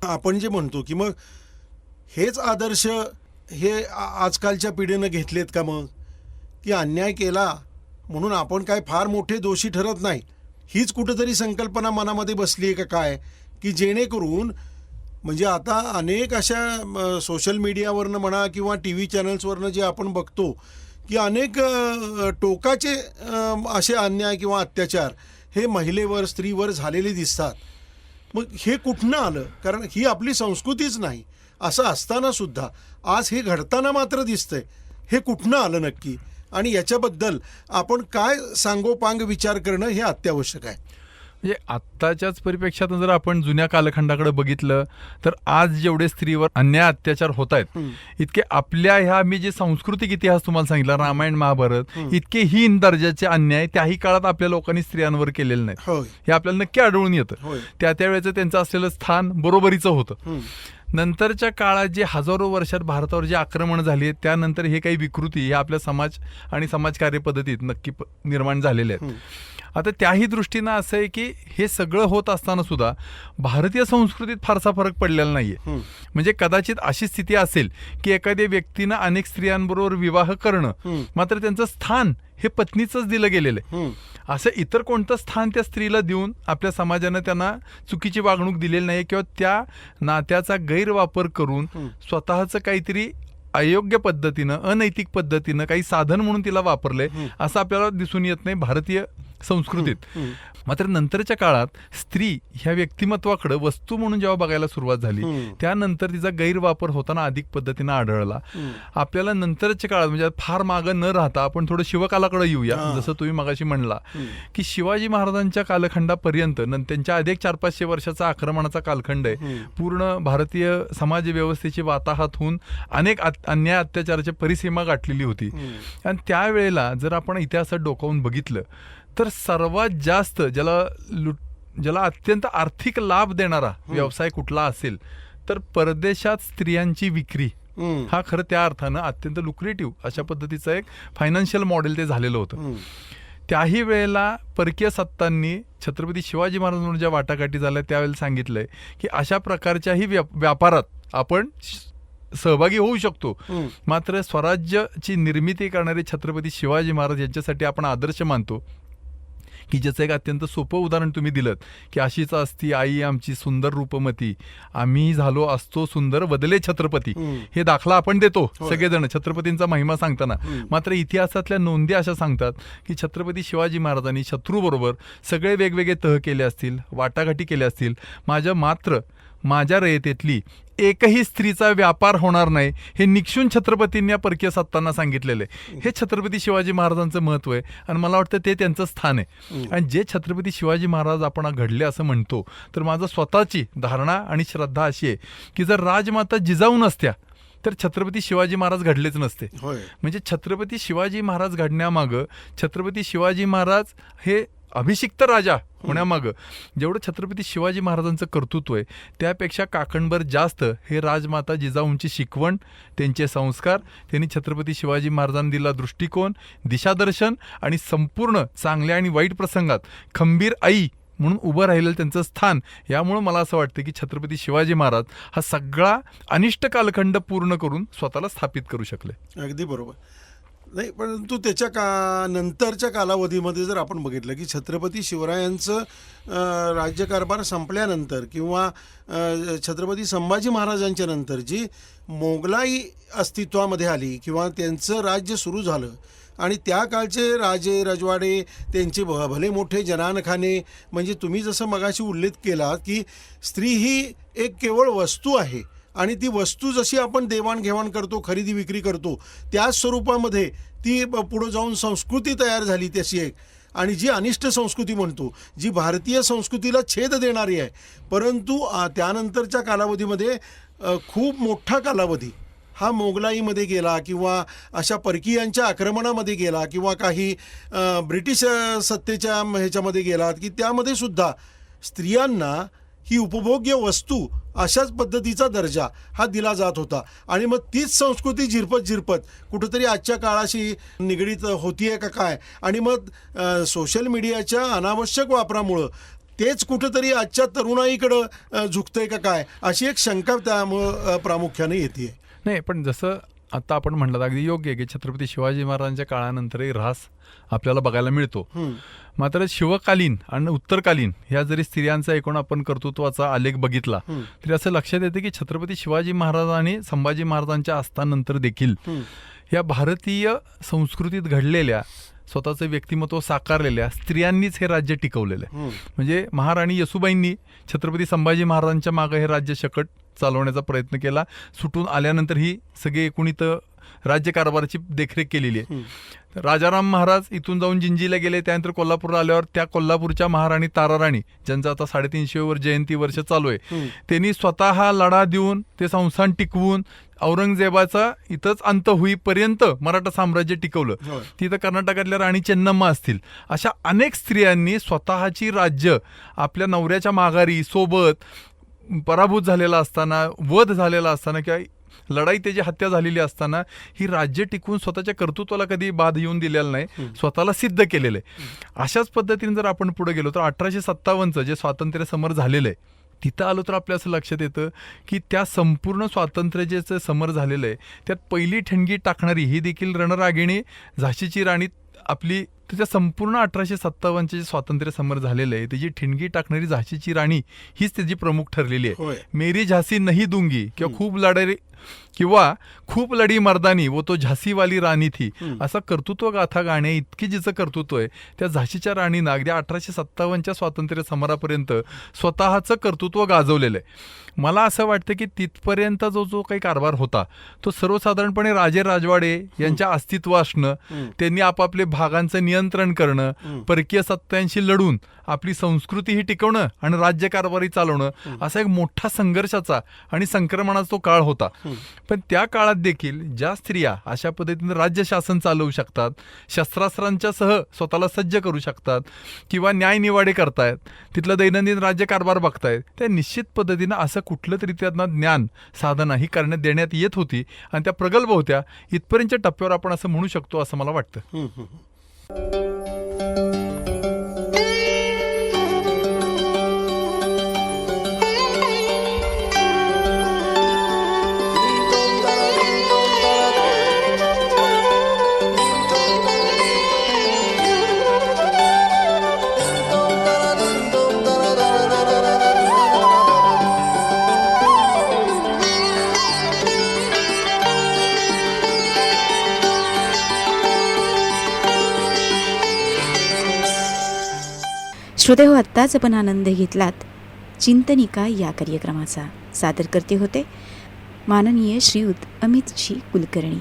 आपण जे म्हणतो की मग हेच आदर्श हे आजकालच्या पिढीनं घेतलेत का, मग की अन्याय केला म्हणून आपण काय फार मोठे दोषी ठरत नाही, हीच कुठेतरी संकल्पना मनामध्ये बसली आहे का काय, की जेणेकरून म्हणजे आता अनेक अशा सोशल मीडियावरनं म्हणा किंवा टी व्ही चॅनल्सवरनं जे आपण बघतो की अनेक टोकाचे असे अन्याय किंवा अत्याचार हे महिलेवर स्त्रीवर झालेले दिसतात. मग हे कुठनं आलं? कारण ही आपली संस्कृतीच नाही. असं असताना सुद्धा आज हे घडताना मात्र दिसतंय. हे कुठनं आलं नक्की, आणि याच्याबद्दल आपण काय सांगोपांग विचार करणं हे अत्यावश्यक आहे. म्हणजे आत्ताच्याच परिप्रेक्षात जर आपण जुन्या कालखंडाकडे बघितलं तर आज जेवढे स्त्रीवर अन्याय अत्याचार होत आहेत इतके आपल्या ह्या मी जे सांस्कृतिक इतिहास तुम्हाला सांगितला, रामायण महाभारत, इतके हीन दर्जाचे अन्याय त्याही काळात आपल्या लोकांनी स्त्रियांवर केलेले नाहीत. हे आपल्याला नक्की आढळून येतं. त्यावेळेचं त्यांचं असलेलं स्थान बरोबरीचं होतं. नंतरच्या काळात जे हजारो वर्षात भारतावर जे आक्रमण झाली त्यानंतर हे काही विकृती हे आपल्या समाज आणि समाजकार्य पद्धतीत नक्की निर्माण झालेले आहेत. आता त्याही दृष्टीनं असं आहे की हे सगळं होत असताना सुद्धा भारतीय संस्कृतीत फारसा फरक पडलेला नाहीये. म्हणजे कदाचित अशी स्थिती असेल की एखाद्या व्यक्तीनं अनेक स्त्रियांबरोबर विवाह करणं, मात्र त्यांचं स्थान हे पत्नीचंच दिलं गेलेलं आहे. असं इतर कोणतं स्थान त्या स्त्रीला देऊन आपल्या समाजानं त्यांना चुकीची वागणूक दिलेली नाही किंवा त्या नात्याचा गैरवापर करून स्वतःचं काहीतरी अयोग्य पद्धतीनं, अनैतिक पद्धतीनं काही साधन म्हणून तिला वापरलंय असं आपल्याला दिसून येत नाही भारतीय संस्कृतीत. मात्र नंतरच्या काळात स्त्री ह्या व्यक्तिमत्वाकडे वस्तू म्हणून जेव्हा बघायला सुरुवात झाली त्यानंतर तिचा गैरवापर होताना अधिक पद्धतीनं आढळला. आपल्याला नंतरच्या काळात म्हणजे फार मागं न राहता आपण थोडं शिवकालाकडे येऊया. जसं तुम्ही मगाशी म्हणला की शिवाजी महाराजांच्या कालखंडापर्यंत त्यांच्या अधिक 400-500 वर्षाचा आक्रमणाचा कालखंड आहे. पूर्ण भारतीय समाज व्यवस्थेची वाताहत होऊन अनेक अन्याय अत्याचाराची परिसीमा गाठलेली होती. आणि त्यावेळेला जर आपण इतिहासात डोकावून बघितलं तर सर्वात जास्त ज्याला अत्यंत आर्थिक लाभ देणारा व्यवसाय कुठला असेल तर परदेशात स्त्रियांची विक्री हा खरं त्या अर्थानं अत्यंत लुक्रेटिव्ह अशा पद्धतीचं एक फायनान्शियल मॉडेल ते झालेलं होतं. त्याही वेळेला परकीय सत्तांनी छत्रपती शिवाजी महाराजांवर ज्या वाटाघाटी झाल्या त्यावेळेला सांगितलंय की अशा प्रकारच्याही व्यापारात आपण सहभागी होऊ शकतो. मात्र स्वराज्याची निर्मिती करणारे छत्रपती शिवाजी महाराज यांच्यासाठी आपण आदर्श मानतो की ज्याचं एक अत्यंत सोपं उदाहरण तुम्ही दिलं की अशीच असती आई आमची सुंदर रूपमती, आम्ही झालो असतो सुंदर बदले छत्रपती. हे दाखला आपण देतो सगळेजण छत्रपतींचा महिमा सांगताना. मात्र इतिहासातल्या नोंदी अशा सांगतात की छत्रपती शिवाजी महाराजांनी शत्रूबरोबर सगळे वेगवेगळे तह केले असतील, वाटाघाटी केल्या असतील, मात्र माझ्या रयतेतली एकही स्त्रीचा व्यापार होणार नाही हे निक्षून छत्रपतींनी या परकीय सत्तांना सांगितलेलं आहे. हे छत्रपती शिवाजी महाराजांचं महत्त्व आहे आणि मला वाटतं ते त्यांचं स्थान आहे. आणि जे छत्रपती शिवाजी महाराज आपण घडले असं म्हणतो तर माझं स्वतःची धारणा आणि श्रद्धा अशी आहे की जर राजमाता जिजाऊ नसत्या तर छत्रपती शिवाजी महाराज घडलेच नसते. म्हणजे छत्रपती शिवाजी महाराज घडण्यामागं छत्रपती शिवाजी महाराज हे अभिषिक्त राजा होण्यामागं जेवढं छत्रपती शिवाजी महाराजांचं कर्तृत्व आहे त्यापेक्षा काकणभर जास्त हे राजमाता जिजाऊंची शिकवण, त्यांचे संस्कार, त्यांनी छत्रपती शिवाजी महाराजांनी दिला दृष्टिकोन, दिशादर्शन आणि संपूर्ण चांगल्या आणि वाईट प्रसंगात खंबीर आई म्हणून उभं राहिलेलं त्यांचं स्थान. यामुळं मला असं वाटतं की छत्रपती शिवाजी महाराज हा सगळा अनिष्ट कालखंड पूर्ण करून स्वतःला स्थापित करू शकले. अगदी बरोबर. नाही, परंतु त्याच्या नंतरच्या कालावधीमध्ये जर आपण बघितलं की छत्रपती शिवरायांचं राज्यकारभार संपल्यानंतर किंवा छत्रपती संभाजी महाराजांच्या नंतर जी मोगलाई अस्तित्वामध्ये आली किंवा त्यांचं राज्य सुरू झालं आणि त्या काळचे राजे रजवाडे त्यांचे भले मोठे जनानखाने, म्हणजे तुम्ही जसं मगाशी उल्लेख केला की स्त्री ही एक केवळ वस्तू आहे आणि ती वस्तू जशी आपण देवाणघेवाण करतो, खरेदी विक्री करतो, त्याच स्वरूपामध्ये ती पुढं जाऊन संस्कृती तयार झाली त्याची एक, आणि जी अनिष्ट संस्कृती म्हणतो, जी भारतीय संस्कृतीला छेद देणारी आहे. परंतु त्यानंतरच्या कालावधीमध्ये खूप मोठा कालावधी हा मोगलाईमध्ये गेला किंवा अशा परकीयांच्या आक्रमणामध्ये गेला किंवा काही ब्रिटिश सत्तेच्या ह्याच्यामध्ये गेला की त्यामध्ये सुद्धा स्त्रियांना ही उपभोग्य वस्तू अशाच पद्धतीचा दर्जा हा दिला जात होता. आणि मग तीच संस्कृती झिरपत कुठंतरी आजच्या काळाशी निगडीत होतीये का काय, आणि मग सोशल मीडियाच्या अनावश्यक वापरामुळं तेच कुठंतरी आजच्या तरुणाईकडं झुकतंय का काय, अशी एक शंका त्यामुळं प्रामुख्याने येते. नाही, पण जसं आता आपण म्हणलं अगदी योग्य आहे की छत्रपती शिवाजी महाराजांच्या काळानंतरही ऱ्हास आपल्याला बघायला मिळतो. मात्र शिवकालीन आणि उत्तरकालीन ह्या जरी स्त्रियांचा एकूण आपण कर्तृत्वाचा आलेख बघितला तरी असं लक्षात येते की छत्रपती शिवाजी महाराज आणि संभाजी महाराजांच्या असतानंतर देखील या भारतीय संस्कृतीत घडलेल्या स्वतःचं व्यक्तिमत्व साकारलेल्या स्त्रियांनीच हे राज्य टिकवलेलं आहे. म्हणजे महाराणी येसूबाईंनी छत्रपती संभाजी महाराजांच्या मागे हे राज्य शकट चालवण्याचा प्रयत्न केला. सुटून आल्यानंतर ही सगळी एकूण इथं राज्यकारभाराची देखरेख केलेली आहे. राजाराम महाराज इथून जाऊन जिंजीला गेले, त्यानंतर कोल्हापूरला आल्यावर त्या कोल्हापूरच्या महाराणी ताराराणी, ज्यांचं आता 350वर जयंती वर्ष चालू आहे, त्यांनी स्वतः लढा देऊन ते संस्थान टिकवून औरंगजेबाचा इथंच अंत होईपर्यंत मराठा साम्राज्य टिकवलं. तिथं कर्नाटकातल्या राणी चेन्नम्मा असतील, अशा अनेक स्त्रियांनी स्वतःची राज्य आपल्या नवऱ्याच्या माघारी सोबत पराभूत झालेला असताना, वध झालेला असताना किंवा लढाई त्याची हत्या झालेली असताना ही राज्य टिकवून स्वतःच्या कर्तृत्वाला कधी बाध येऊन दिलेला नाही, स्वतःला सिद्ध केलेलं आहे. अशाच पद्धतीने जर आपण पुढे गेलो तर 1857चं जे स्वातंत्र्य समर झालेलं आहे तिथं आलो तर आपल्या असं लक्षात येतं की त्या संपूर्ण स्वातंत्र्याचे समर झालेलं आहे त्यात पहिली ठणगी टाकणारी ही देखील रणरागिणी झाशीची राणी आपली. त्याच्या संपूर्ण 1857चे जे स्वातंत्र्य समर झालेलं आहे त्याची ठिणगी टाकणारी झाशीची राणी हीच त्याची प्रमुख ठरलेली आहे. मेरी झासी नाही दूंगी किंवा खूप लढी मर्दानी वो तो झासीवाली राणी थी, असा कर्तृत्व गाथा गाणे इतकी जिचं कर्तृत्व आहे त्या झाशीच्या राणीनं अगदी 1857च्या स्वातंत्र्य समरापर्यंत स्वतःचं कर्तृत्व गाजवलेलं आहे. मला असं वाटतं की तिथपर्यंत जो काही कारभार होता तो सर्वसाधारणपणे राजे राजवाडे यांच्या अस्तित्व असणं, त्यांनी आपापले भागांचं नियंत्रण करणं, परकीय सत्तांशी लढून आपली संस्कृती ही टिकवणं आणि राज्यकारभारी चालवणं, असा एक मोठा संघर्षाचा आणि संक्रमणाचा तो काळ होता. पण त्या काळात देखील ज्या स्त्रिया अशा पद्धतीने राज्य शासन चालवू शकतात, शस्त्रास्त्रांच्या सह स्वतःला सज्ज करू शकतात किंवा न्यायनिवाडे करतायत, तिथलं दैनंदिन राज्यकारभार बघतायत, त्या निश्चित पद्धतीनं असं कुठलं तरी त्यांना ज्ञान साधना ही करण्यात देण्यात येत होती आणि त्या प्रगल्भ होत्या. इथपर्यंतच्या टप्प्यावर आपण असं म्हणू शकतो असं मला वाटतं. श्रोतेहो, आत्ताच आपण आनंद घेतलात चिंतनिका या कार्यक्रमाचा. सादर करते होते माननीय श्रीयुत अमित कुलकर्णी.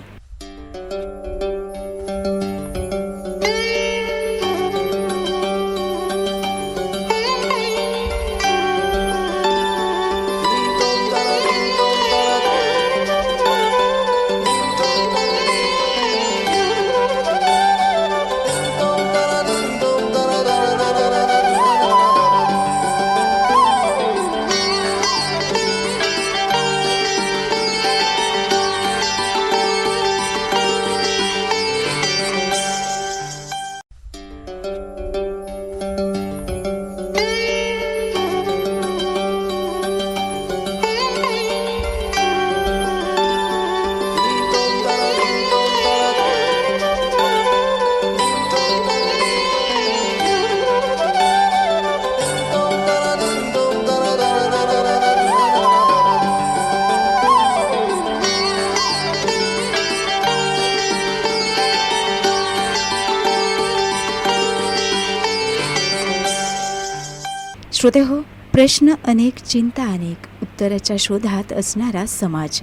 श्रोते हो, प्रश्न अनेक चिंता अनेक, उत्तराच्या शोधात असणारा समाज,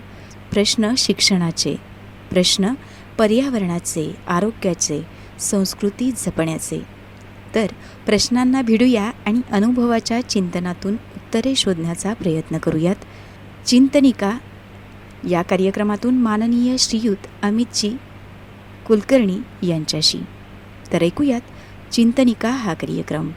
प्रश्न शिक्षणाचे, प्रश्न पर्यावरणाचे, आरोग्याचे, संस्कृती जपण्याचे. तर प्रश्नांना भिडूया आणि अनुभवाच्या चिंतनातून उत्तरे शोधण्याचा प्रयत्न करूयात. चिंतनिका या कार्यक्रमातून माननीय श्रीयुत अमितजी कुलकर्णी यांच्याशी. तर ऐकूयात चिंतनिका हा कार्यक्रम.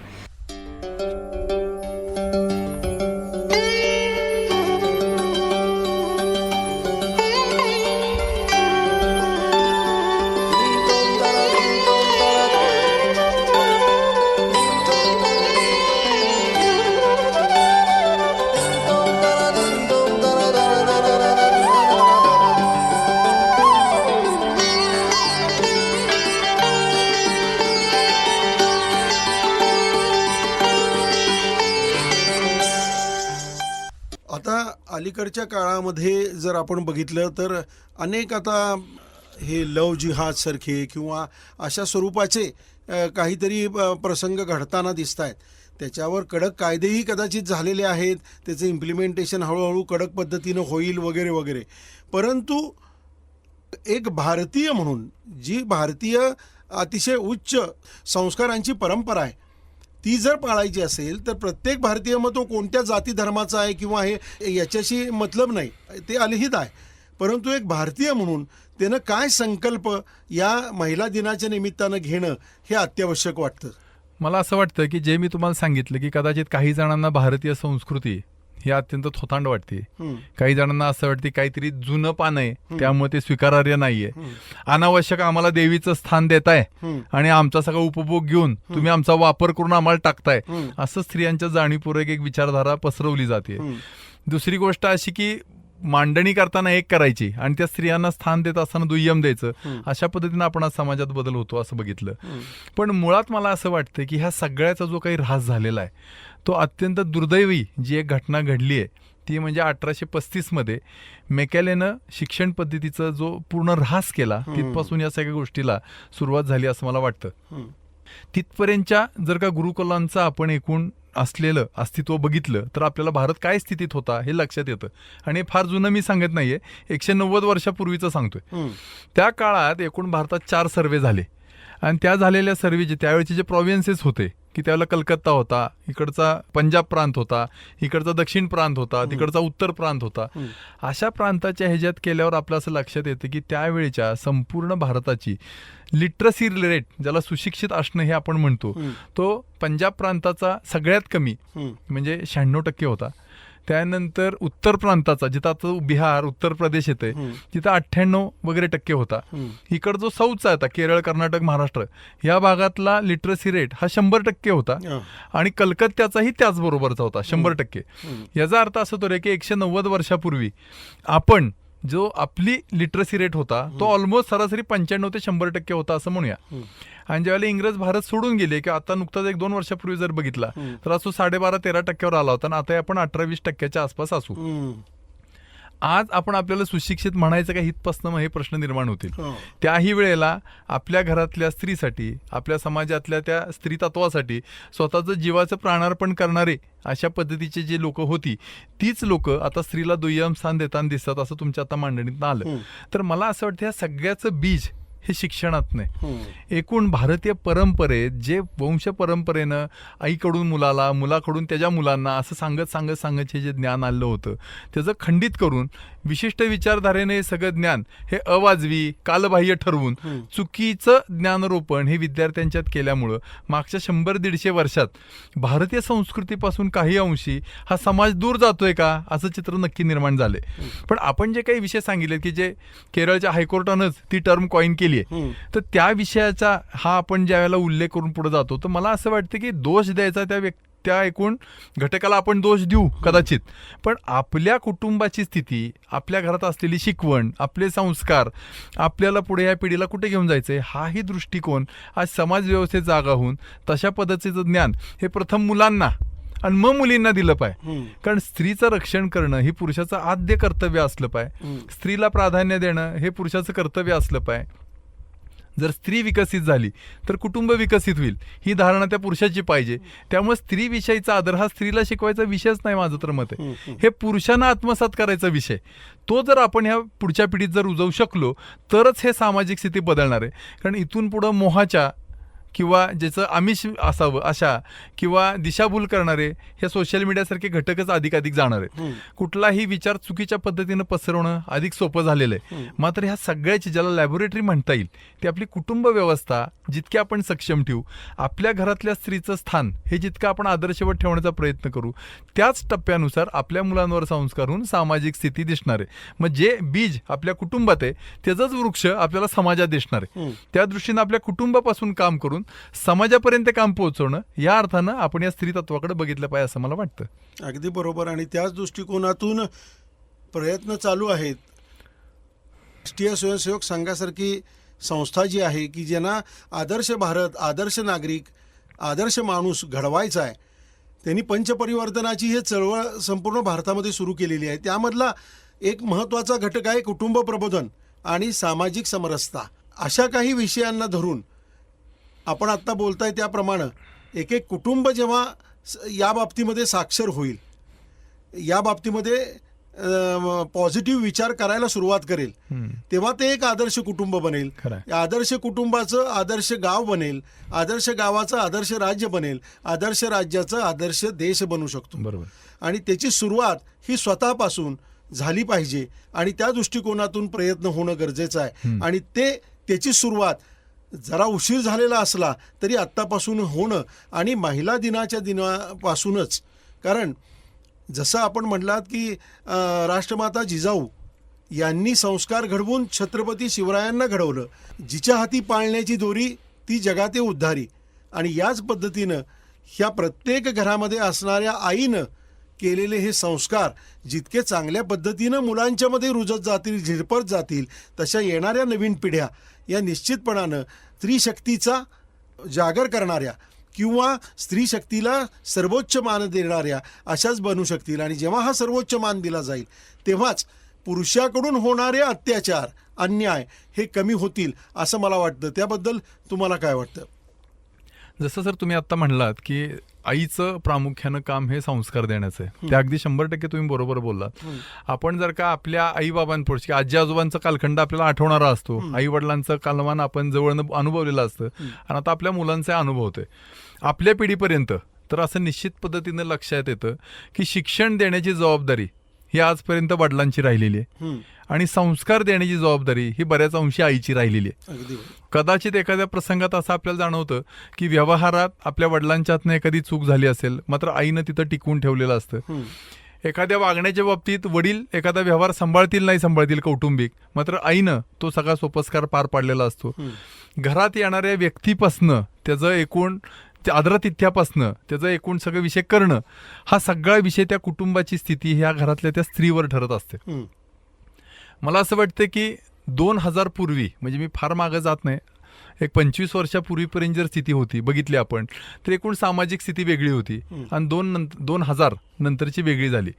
आता अलीकडच्या काळामध्ये जर आपण बघितलं तर अनेक आता हे लव जिहाद सारखे किंवा अशा स्वरूपाचे काहीतरी प्रसंग घडताना दिसत आहेत. त्याच्यावर कडक कायदेही कदाचित झालेले आहेत, त्याचं इम्प्लिमेंटेशन हळूहळू कडक पद्धतीनं होईल वगैरे वगैरे. परंतु एक भारतीय म्हणून जी भारतीय अतिशय उच्च संस्कारांची परंपरा आहे ती जर पाळायची असेल तर प्रत्येक भारतीय मग तो कोणत्या जाती धर्माचा आहे किंवा हे याच्याशी मतलब नाही, ते अलहिद आहे. परंतु एक भारतीय म्हणून त्यानं काय संकल्प या महिला दिनाच्या निमित्तानं घेणं हे अत्यावश्यक वाटतं. मला असं वाटतं की जे मी तुम्हाला सांगितलं की कदाचित काही जणांना भारतीय संस्कृती ही अत्यंत थोतांड वाटते, काही जणांना असं वाटते काहीतरी जुनं पान आहे त्यामुळे ते स्वीकारार्ह नाहीये, अनावश्यक आम्हाला देवीचं स्थान देताय आणि आमचा सगळा उपभोग घेऊन तुम्ही आमचा वापर करून आम्हाला टाकताय, असं स्त्रियांच्या जाणीवपूर्वक एक विचारधारा पसरवली जाते. दुसरी गोष्ट अशी की मांडणी करताना एक करायची आणि त्या स्त्रियांना स्थान देत असताना दुय्यम द्यायचं, अशा पद्धतीनं आपण आज समाजात बदल होतो असं बघितलं. पण मुळात मला असं वाटतं की ह्या सगळ्याचा जो काही ऱ्हास झालेला आहे तो अत्यंत दुर्दैवी जी एक घटना घडली आहे ती म्हणजे 1835 मेकॅलेनं शिक्षण पद्धतीचा जो पूर्ण ऱ्हास केला तिथपासून या सगळ्या गोष्टीला सुरुवात झाली असं मला वाटतं. तिथपर्यंतच्या जर का गुरुकुलांचं आपण एकूण असलेलं अस्तित्व बघितलं तर आपल्याला भारत काय स्थितीत होता हे लक्षात येतं. आणि फार जुनं मी सांगत नाहीये, 190 वर्षापूर्वीचं सांगतोय. त्या काळात एकूण भारतात 4 सर्वे झाले आणि त्या झालेल्या सर्वेचे त्यावेळेचे जे प्रोव्हिन्सेस होते की त्यावेळेला कलकत्ता होता, इकडचा पंजाब प्रांत होता, इकडचा दक्षिण प्रांत होता, तिकडचा उत्तर प्रांत होता. अशा प्रांताच्या ह्याच्यात केल्यावर आपलं असं लक्षात येतं की त्यावेळेच्या संपूर्ण भारताची लिटरसी रेट, ज्याला सुशिक्षित असणं हे आपण म्हणतो, तो पंजाब प्रांताचा सगळ्यात कमी म्हणजे 96% होता. त्यानंतर उत्तर प्रांताचा जिथं आता बिहार उत्तर प्रदेश येते तिथं 98 वगैरे टक्के होता. इकड जो साऊथचा होता केरळ कर्नाटक महाराष्ट्र या भागातला लिटरसी रेट हा 100% होता आणि कलकत्त्याचाही त्याचबरोबरचा होता 100%. याचा अर्थ असा होतो रे की 190 वर्षापूर्वी आपण जो आपली लिटरसी रेट होता तो ऑलमोस्ट सरासरी 95 ते 100% होता असं म्हणूया. आणि ज्यावेळेला इंग्रज भारत सोडून गेले की आता नुकताच 1-2 वर्षापूर्वी जर बघितला तर असो 12.5-13% आला होता आणि आता आपण 18-20% आसपास असू. आज आपण आपल्याला सुशिक्षित म्हणायचं का हितपासनं हे प्रश्न निर्माण होतील. त्याही वेळेला आपल्या घरातल्या स्त्रीसाठी, आपल्या समाजातल्या त्या स्त्री तत्वासाठी स्वतःचं जीवाचं प्राणार्पण करणारे अशा पद्धतीचे जे लोक होती तीच लोक आता स्त्रीला दुय्यम स्थान देताना दिसतात असं तुमच्या आता मांडणीत आलं. तर मला असं वाटतं ह्या सगळ्याचं बीज हे शिक्षणात नाही. एकूण भारतीय परंपरेत जे वंश परंपरेनं आईकडून मुलाला, मुलाकडून त्याच्या मुलांना असं सांगत हे जे ज्ञान आलं होतं त्याचं खंडित करून विशिष्ट विचारधारेने सगळं ज्ञान हे अवाजवी कालबाह्य ठरवून चुकीचं ज्ञानरोपण हे विद्यार्थ्यांच्यात केल्यामुळं मागच्या 100-150 वर्षात भारतीय संस्कृतीपासून काही अंशी हा समाज दूर जातोय का असं चित्र नक्की निर्माण झालंय. पण आपण जे काही विषय सांगितले की जे केरळच्या हायकोर्टानंच ती टर्म कॉइन केली आहे तर त्या विषयाचा हा आपण ज्या वेळेला उल्लेख करून पुढे जातो तर मला असं वाटतं की दोष द्यायचा त्या एकूण घटकाला आपण दोष देऊ कदाचित, पण आपल्या कुटुंबाची स्थिती, आपल्या घरात असलेली शिकवण, आपले संस्कार, आपल्याला पुढे या पिढीला कुठे घेऊन जायचंय हाही दृष्टिकोन आज समाज व्यवस्थेत जागा होऊन तशा पद्धतीचं ज्ञान हे प्रथम मुलांना आणि मग मुलींना दिलं पाहिजे. कारण स्त्रीचं रक्षण करणं हे पुरुषाचं आद्य कर्तव्य असलं पाहिजे. स्त्रीला प्राधान्य देणं हे पुरुषाचं कर्तव्य असलं पाहिजे. जर स्त्री विकसित झाली तर कुटुंब विकसित होईल, ही धारणा त्या पुरुषाची पाहिजे. त्यामुळे स्त्रीविषयीचा आदर हा स्त्रीला शिकवायचा विषयच नाही, माझं तर मत आहे. हे पुरुषांना आत्मसात करायचा विषय, तो जर आपण ह्या पुढच्या पिढीत जर रुजवू शकलो तरच हे सामाजिक स्थिती बदलणार आहे. कारण इथून पुढं मोहाच्या किंवा ज्याचं आमिष असावं अशा किंवा दिशाभूल करणारे हे सोशल मीडियासारखे घटकच अधिकाधिक जाणार आहेत. कुठलाही विचार चुकीच्या पद्धतीनं पसरवणं अधिक सोपं झालेलं आहे. मात्र ह्या सगळ्याची ज्याला लॅबोरेटरी म्हणता येईल ती आपली कुटुंब व्यवस्था जितकी आपण सक्षम ठेवू, आपल्या घरातल्या स्त्रीचं स्थान हे जितकं आपण आदर्शवत ठेवण्याचा प्रयत्न करू, त्याच टप्प्यानुसार आपल्या मुलांवर संस्कार होऊन सामाजिक स्थिती दिसणार आहे. मग जे बीज आपल्या कुटुंबात आहे त्याचंच वृक्ष आपल्याला समाजात दिसणार आहे. त्या दृष्टीनं आपल्या कुटुंबापासून काम करून समाजापर्यंत काम पोहोचवणं, या अर्थानं आपण या स्त्री तत्वाकडे बघितलं पाहिजे असं मला वाटतं. अगदी बरोबर. आणि त्याच दृष्टिकोनातून प्रयत्न चालू आहेत. राष्ट्रीय स्वयंसेवक संघासारखी संस्था जी आहे की ज्यांना आदर्श भारत, आदर्श नागरिक, आदर्श माणूस घडवायचा आहे, त्यांनी पंचपरिवर्तनाची ही चळवळ संपूर्ण भारतामध्ये सुरू केलेली आहे. त्यामधला एक महत्त्वाचा घटक आहे कुटुंब प्रबोधन आणि सामाजिक समरसता. अशा काही विषयांना धरून आपण आत्ता बोलताय त्याप्रमाणे एक एक कुटुंब जेव्हा या बाबतीमध्ये साक्षर होईल, या बाबतीमध्ये पॉझिटिव्ह विचार करायला सुरुवात करेल, तेव्हा ते एक आदर्श कुटुंब बनेल. आदर्श कुटुंबाचं आदर्श गाव बनेल, आदर्श गावाचं आदर्श राज्य बनेल, आदर्श राज्याचं आदर्श देश बनू शकतो. बरोबर. आणि त्याची सुरुवात ही स्वतःपासून झाली पाहिजे आणि त्या दृष्टिकोनातून प्रयत्न होणं गरजेचं आहे. आणि त्याची सुरुवात जरा उशीर झालेला असला तरी आत्तापासून होणं, आणि महिला दिनाच्या दिनापासूनच. कारण जसं आपण म्हटलात की राष्ट्रमाता जिजाऊ यांनी संस्कार घडवून छत्रपती शिवरायांना घडवलं. जिच्या हाती पाळण्याची दोरी ती जगाते उद्धारी. आणि याच पद्धतीनं ह्या प्रत्येक घरामध्ये असणाऱ्या आईनं केलेले हे संस्कार जितके चांगल्या पद्धतीनं मुलांच्यामध्ये रुजत जातील, झिरपत जातील, तशा येणाऱ्या नवीन पिढ्या या निश्चितपणानं स्त्रीशक्तीचा जागर करणाऱ्या किंवा स्त्री शक्तीला सर्वोच्च मान देणाऱ्या अशाच बनू शकतील. आणि जेव्हा हा सर्वोच्च मान दिला जाईल तेव्हाच पुरुषाकडून होणारे अत्याचार, अन्याय हे कमी होतील असं मला वाटतं. त्याबद्दल तुम्हाला काय वाटतं? जसं सर तुम्ही आत्ता म्हणलात की आईचं प्रामुख्यानं काम हे संस्कार देण्याचं आहे, ते अगदी 100% तुम्ही बरोबर बोललात. आपण जर का आपल्या आई बाबांपुढची आजी आजोबांचा कालखंड आपल्याला आठवणारा असतो, आई वडिलांचं कालमान आपण जवळनं अनुभवलेलं असतं, आणि आता आपल्या मुलांचे अनुभवतोय आपल्या पिढीपर्यंत, तर असं निश्चित पद्धतीनं लक्षात येतं की शिक्षण देण्याची जबाबदारी ही आजपर्यंत वडिलांची राहिलेली आहे आणि संस्कार देण्याची जबाबदारी ही बऱ्याच अंशी आईची राहिलेली आहे. कदाचित एखाद्या प्रसंगात असं आपल्याला जाणवतं की व्यवहारात आपल्या वडिलांच्या हातनं एखादी चूक झाली असेल, मात्र आईनं तिथं टिकवून ठेवलेलं असतं. एखाद्या वागण्याच्या बाबतीत वडील एखादा व्यवहार सांभाळतील नाही सांभाळतील कौटुंबिक, मात्र आईनं तो सगळा सोपस्कार पार पाडलेला असतो. घरात येणाऱ्या व्यक्तीपासनं त्याचं एकूण आदरातिथ्यापासनं त्याचं एकूण सगळं विषय करणं, हा सगळा विषय त्या कुटुंबाची स्थिती ह्या घरातल्या त्या स्त्रीवर ठरत असते. मला असं वाटतं की 2000 पूर्वी, म्हणजे मी फार मागं जात नाही, एक 25 वर्षापूर्वीपर्यंत जर स्थिती होती बघितली आपण, तर एकूण सामाजिक स्थिती वेगळी होती आणि 2000 नंतरची वेगळी झाली.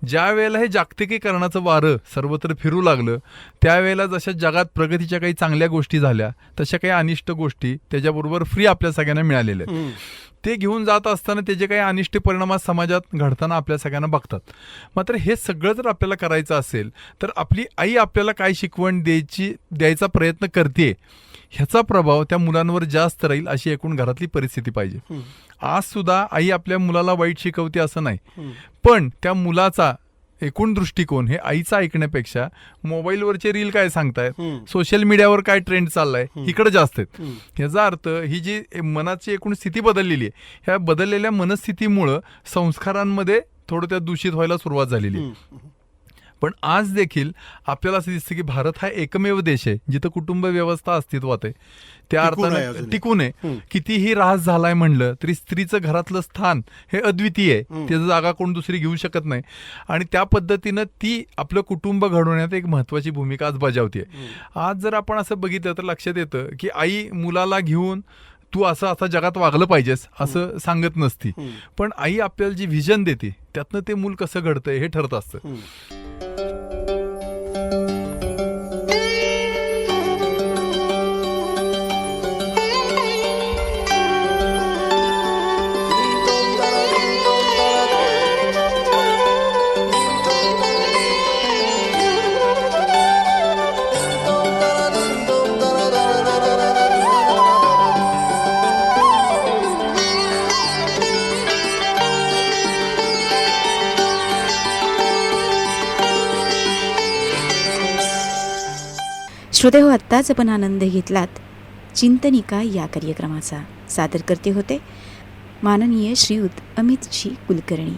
ज्या वेळेला हे जागतिकीकरणाचं वारं सर्वत्र फिरू लागलं, त्यावेळेला जशा जगात प्रगतीच्या काही चांगल्या गोष्टी झाल्या, तशा काही अनिष्ट गोष्टी त्याच्याबरोबर फ्री आपल्या सगळ्यांना मिळालेल्या आहेत. ते घेऊन जात असताना त्याचे काही अनिष्ट परिणाम समाजात घडताना आपल्या सगळ्यांना बघतात. मात्र हे सगळं जर आपल्याला करायचं असेल तर आपली आई आपल्याला काय शिकवण द्यायचा प्रयत्न करते ह्याचा प्रभाव त्या मुलांवर जास्त राहील अशी एकूण घरातली परिस्थिती पाहिजे. आज सुद्धा आई आपल्या मुलाला वाईट शिकवते असं नाही, पण त्या मुलाचा एकूण दृष्टिकोन हे आईचा ऐकण्यापेक्षा मोबाईलवरचे रील काय सांगतायत, सोशल मीडियावर काय ट्रेंड चाललाय, इकडे जास्त आहेत. याचा अर्थ ही जी मनाची एकूण स्थिती बदललेली आहे, ह्या बदललेल्या मनस्थितीमुळं संस्कारांमध्ये थोडं त्यात दूषित व्हायला सुरुवात झालेली आहे. पण आज देखील आपल्याला असं दिसतं की भारत हा एकमेव देश आहे जिथं कुटुंब व्यवस्था अस्तित्वात आहे. त्या अर्थानं टिकून आहे. कितीही ऱ्हास झालाय म्हणलं तरी स्त्रीचं घरातलं स्थान हे अद्वितीय आहे, त्याची जागा कोण दुसरी घेऊ शकत नाही. आणि त्या पद्धतीनं ती आपलं कुटुंब घडवण्यात एक महत्वाची भूमिका आज बजावते. आज जर आपण असं बघितलं तर लक्षात येतं की आई मुलाला घेऊन तू असं जगात वागलं पाहिजेस असं सांगत नसती, पण आई आपल्याला जी व्हिजन देते त्यातनं ते मूल कसं घडतंय हे ठरत असतं. श्रोतेहो, आत्ताच आपण आनंद घेतलात चिंतनिका या कार्यक्रमाचा. सादर करते होते माननीय श्रीयुत अमितजी कुलकर्णी.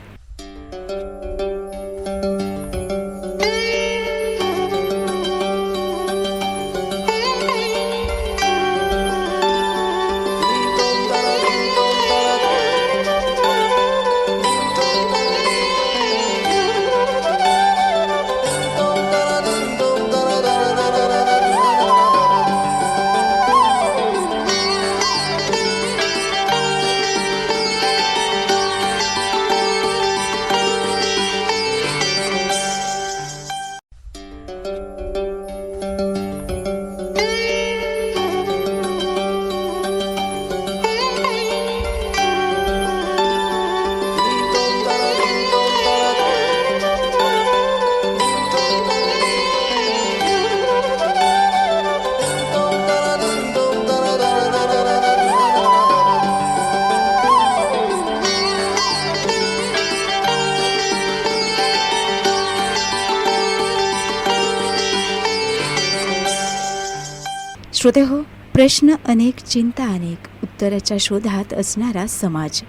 श्रोते हो, प्रश्न अनेक, चिंता अनेक, उत्तराच्या शोधात असणारा समाज.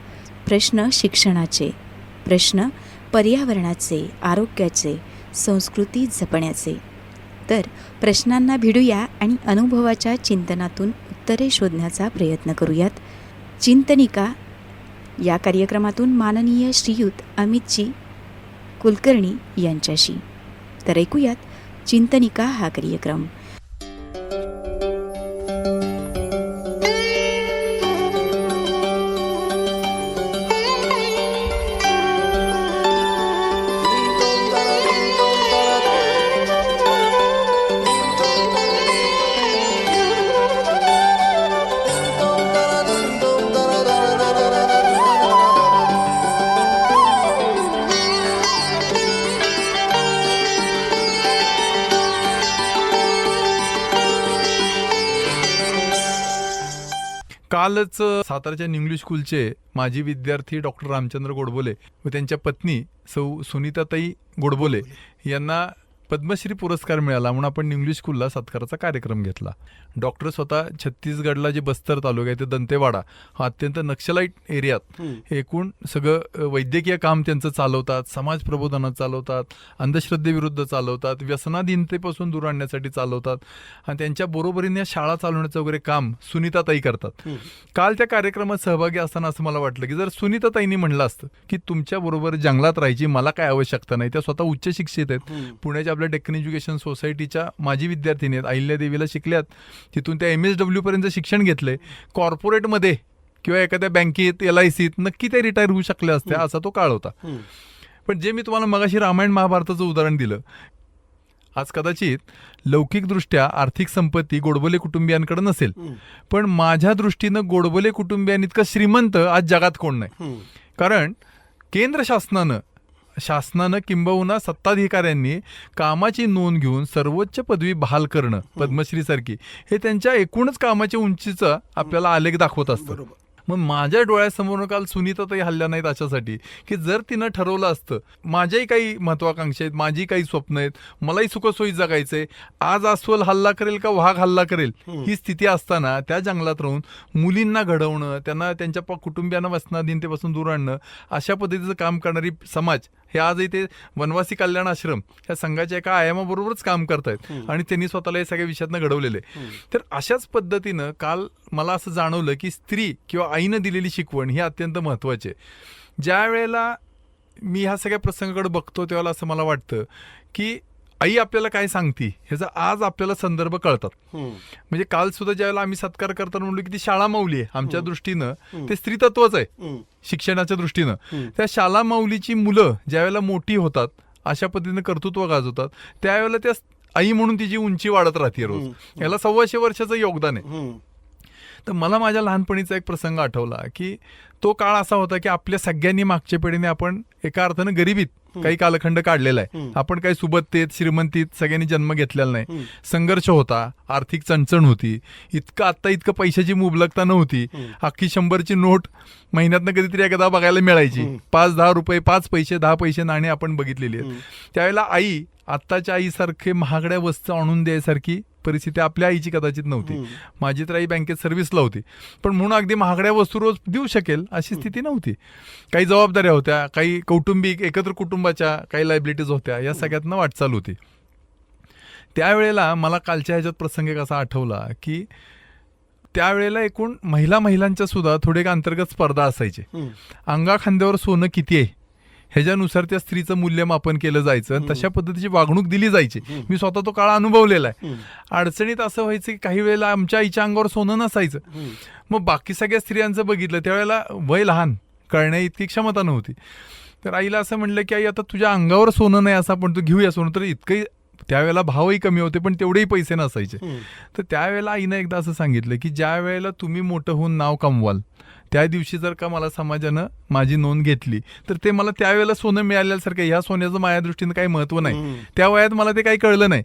प्रश्न शिक्षणाचे, प्रश्न पर्यावरणाचे, आरोग्याचे, संस्कृती जपण्याचे. तर प्रश्नांना भिडूया आणि अनुभवाच्या चिंतनातून उत्तरे शोधण्याचा प्रयत्न करूयात. चिंतनिका या कार्यक्रमातून माननीय श्रीयुत अमितजी कुलकर्णी यांच्याशी. तर ऐकूयात चिंतनिका हा कार्यक्रम. कालच सातारच्या इंग्लिश स्कूलचे माजी विद्यार्थी डॉक्टर रामचंद्र गोडबोले व त्यांच्या पत्नी सौ सुनीताताई गोडबोले यांना पद्मश्री पुरस्कार मिळाला म्हणून आपण इंग्लिश स्कूलला सत्काराचा कार्यक्रम घेतला. डॉक्टर स्वतः छत्तीसगडला जे बस्तर तालुका आहे ते दंतेवाडा हा अत्यंत नक्षलाईट एरियात एकूण सगळं वैद्यकीय काम त्यांचं चालवतात, समाज प्रबोधनात चालवतात, अंधश्रद्धेविरुद्ध चालवतात, व्यसनाधीनतेपासून दूर आणण्यासाठी चालवतात आणि त्यांच्या बरोबरीने शाळा चालवण्याचं वगैरे काम सुनीताताई करतात. काल त्या कार्यक्रमात सहभागी असताना असं मला वाटलं की जर सुनीताताईंनी म्हणलं असतं की तुमच्या बरोबर जंगलात राहायची मला काय आवश्यकता नाही, त्या स्वतः उच्च शिक्षित आहेत, पुण्याच्या आपल्या डेक्कन एज्युकेशन सोसायटीच्या माजी विद्यार्थिनी आहेत, अहिल्यादेवीला शिकल्यात, तिथून त्या MSW पर्यंत शिक्षण घेतलंय, कॉर्पोरेटमध्ये किंवा एखाद्या बँकेत LICत नक्की ते रिटायर होऊ शकले असते असा तो काळ होता. पण जे मी तुम्हाला मगाशी रामायण महाभारताचं उदाहरण दिलं, आज कदाचित लौकिकदृष्ट्या आर्थिक संपत्ती गोडबोले कुटुंबियांकडे नसेल, पण माझ्या दृष्टीनं गोडबोले कुटुंबियांइतकं श्रीमंत आज जगात कोण नाही. कारण केंद्र शासनानं किंबहुना सत्ताधिकाऱ्यांनी कामाची नोंद घेऊन सर्वोच्च पदवी बहाल करणं पद्मश्रीसारखी हे त्यांच्या एकूणच कामाच्या उंचीचा आपल्याला आलेख दाखवत असतं. मग माझ्या डोळ्यासमोर काल सुनीताताई हल्ल्या नाहीत अशासाठी की जर तिनं ठरवलं असतं माझ्याही काही महत्वाकांक्षा आहेत, माझी काही स्वप्न आहेत, मलाही सुखसोयी जगायचंय, आज अस्वल हल्ला करेल का वाघ हल्ला करेल ही स्थिती असताना त्या जंगलात राहून मुलींना घडवणं, त्यांना त्यांच्या कुटुंबियांना व्यसनाधीनतेपासून दूर आणणं अशा पद्धतीचं काम करणारी समाज हे आजही ते वनवासी कल्याण आश्रम या संघाच्या एका आयामाबरोबरच काम करतायत आणि त्यांनी स्वतःला या सगळ्या विषयातनं घडवलेले. तर अशाच पद्धतीनं काल मला असं जाणवलं की स्त्री किंवा आईनं दिलेली शिकवण ही अत्यंत महत्त्वाची आहे. ज्या वेळेला मी ह्या सगळ्या प्रसंगाकडे बघतो त्यावेळेला असं मला वाटतं की आई आपल्याला काय सांगती ह्याचा आज आपल्याला संदर्भ कळतात. म्हणजे काल सुद्धा ज्यावेळेला आम्ही सत्कार करताना म्हणलो की ती शाळा माऊली आहे, आमच्या दृष्टीनं ते स्त्रीतत्वच आहे शिक्षणाच्या दृष्टीनं. त्या शाळा माऊलीची मुलं ज्यावेळेला मोठी होतात अशा पद्धतीनं कर्तृत्व गाजवतात त्यावेळेला त्या आई म्हणून तिची उंची वाढत राहते रोज. याला 125 वर्षाचं योगदान आहे. तर मला माझ्या लहानपणीचा एक प्रसंग आठवला की तो काळ असा होता की आपल्या सगळ्यांनी मागच्या पिढीने आपण एका अर्थानं गरिबीत काही कालखंड काढलेला आहे. आपण काही सुबत्तेत श्रीमंतीत सगळ्यांनी जन्म घेतलेला नाही. संघर्ष होता, आर्थिक चणचण होती, इतकं पैशाची मुबलकता नव्हती. अख्खी 100ची नोट महिन्यातनं कधीतरी एकदा बघायला मिळायची. 5-10 रुपये, 5 पैसे, 10 पैसे नाणी आपण बघितलेली आहेत. त्यावेळेला आई आत्ताच्या आईसारखे महागड्या वस्तू आणून द्यायसारखी परिस्थिती आपल्या आईची कदाचित नव्हती. माझी तर आई बँकेत सर्व्हिसला होती, पण म्हणून अगदी महागड्या वस्तू रोज देऊ शकेल अशी स्थिती नव्हती. काही जबाबदाऱ्या होत्या, काही कौटुंबिक एकत्र कुटुंबाच्या काही लायबिलिटीज होत्या, या सगळ्यातनं वाटचाल होती. त्यावेळेला मला कालच्या ह्याच्यात प्रसंग कसा आठवला की त्यावेळेला एकूण महिलांच्या सुद्धा थोडे अंतर्गत स्पर्धा असायचे. अंगा खांद्यावर सोनं किती आहे ह्याच्यानुसार त्या स्त्रीचं मूल्यमापन केलं जायचं आणि तशा पद्धतीची वागणूक दिली जायची. मी स्वतः तो काळ अनुभवलेला आहे. अडचणीत असं व्हायचं की काही वेळेला आमच्या आईच्या अंगावर सोनं नसायचं. मग बाकी सगळ्या स्त्रियांचं बघितलं, त्यावेळेला वय लहान, कळण्या इतकी क्षमता नव्हती. तर आईला असं म्हणलं की आई आता तुझ्या अंगावर सोनं नाही असं पण तू घेऊया सोनं. तर इतकंही त्यावेळेला भावही कमी होते पण तेवढेही पैसे नसायचे. तर त्यावेळेला आईनं एकदा असं सांगितलं की ज्या वेळेला तुम्ही मोठं होऊन नाव कमवाल त्या दिवशी जर का मला समाजानं माझी नोंद घेतली तर ते मला त्यावेळेला सोनं मिळाल्यासारखं, ह्या सोन्याचं माझ्या दृष्टीनं काही महत्त्व नाही. त्या वयात मला ते काही कळलं नाही.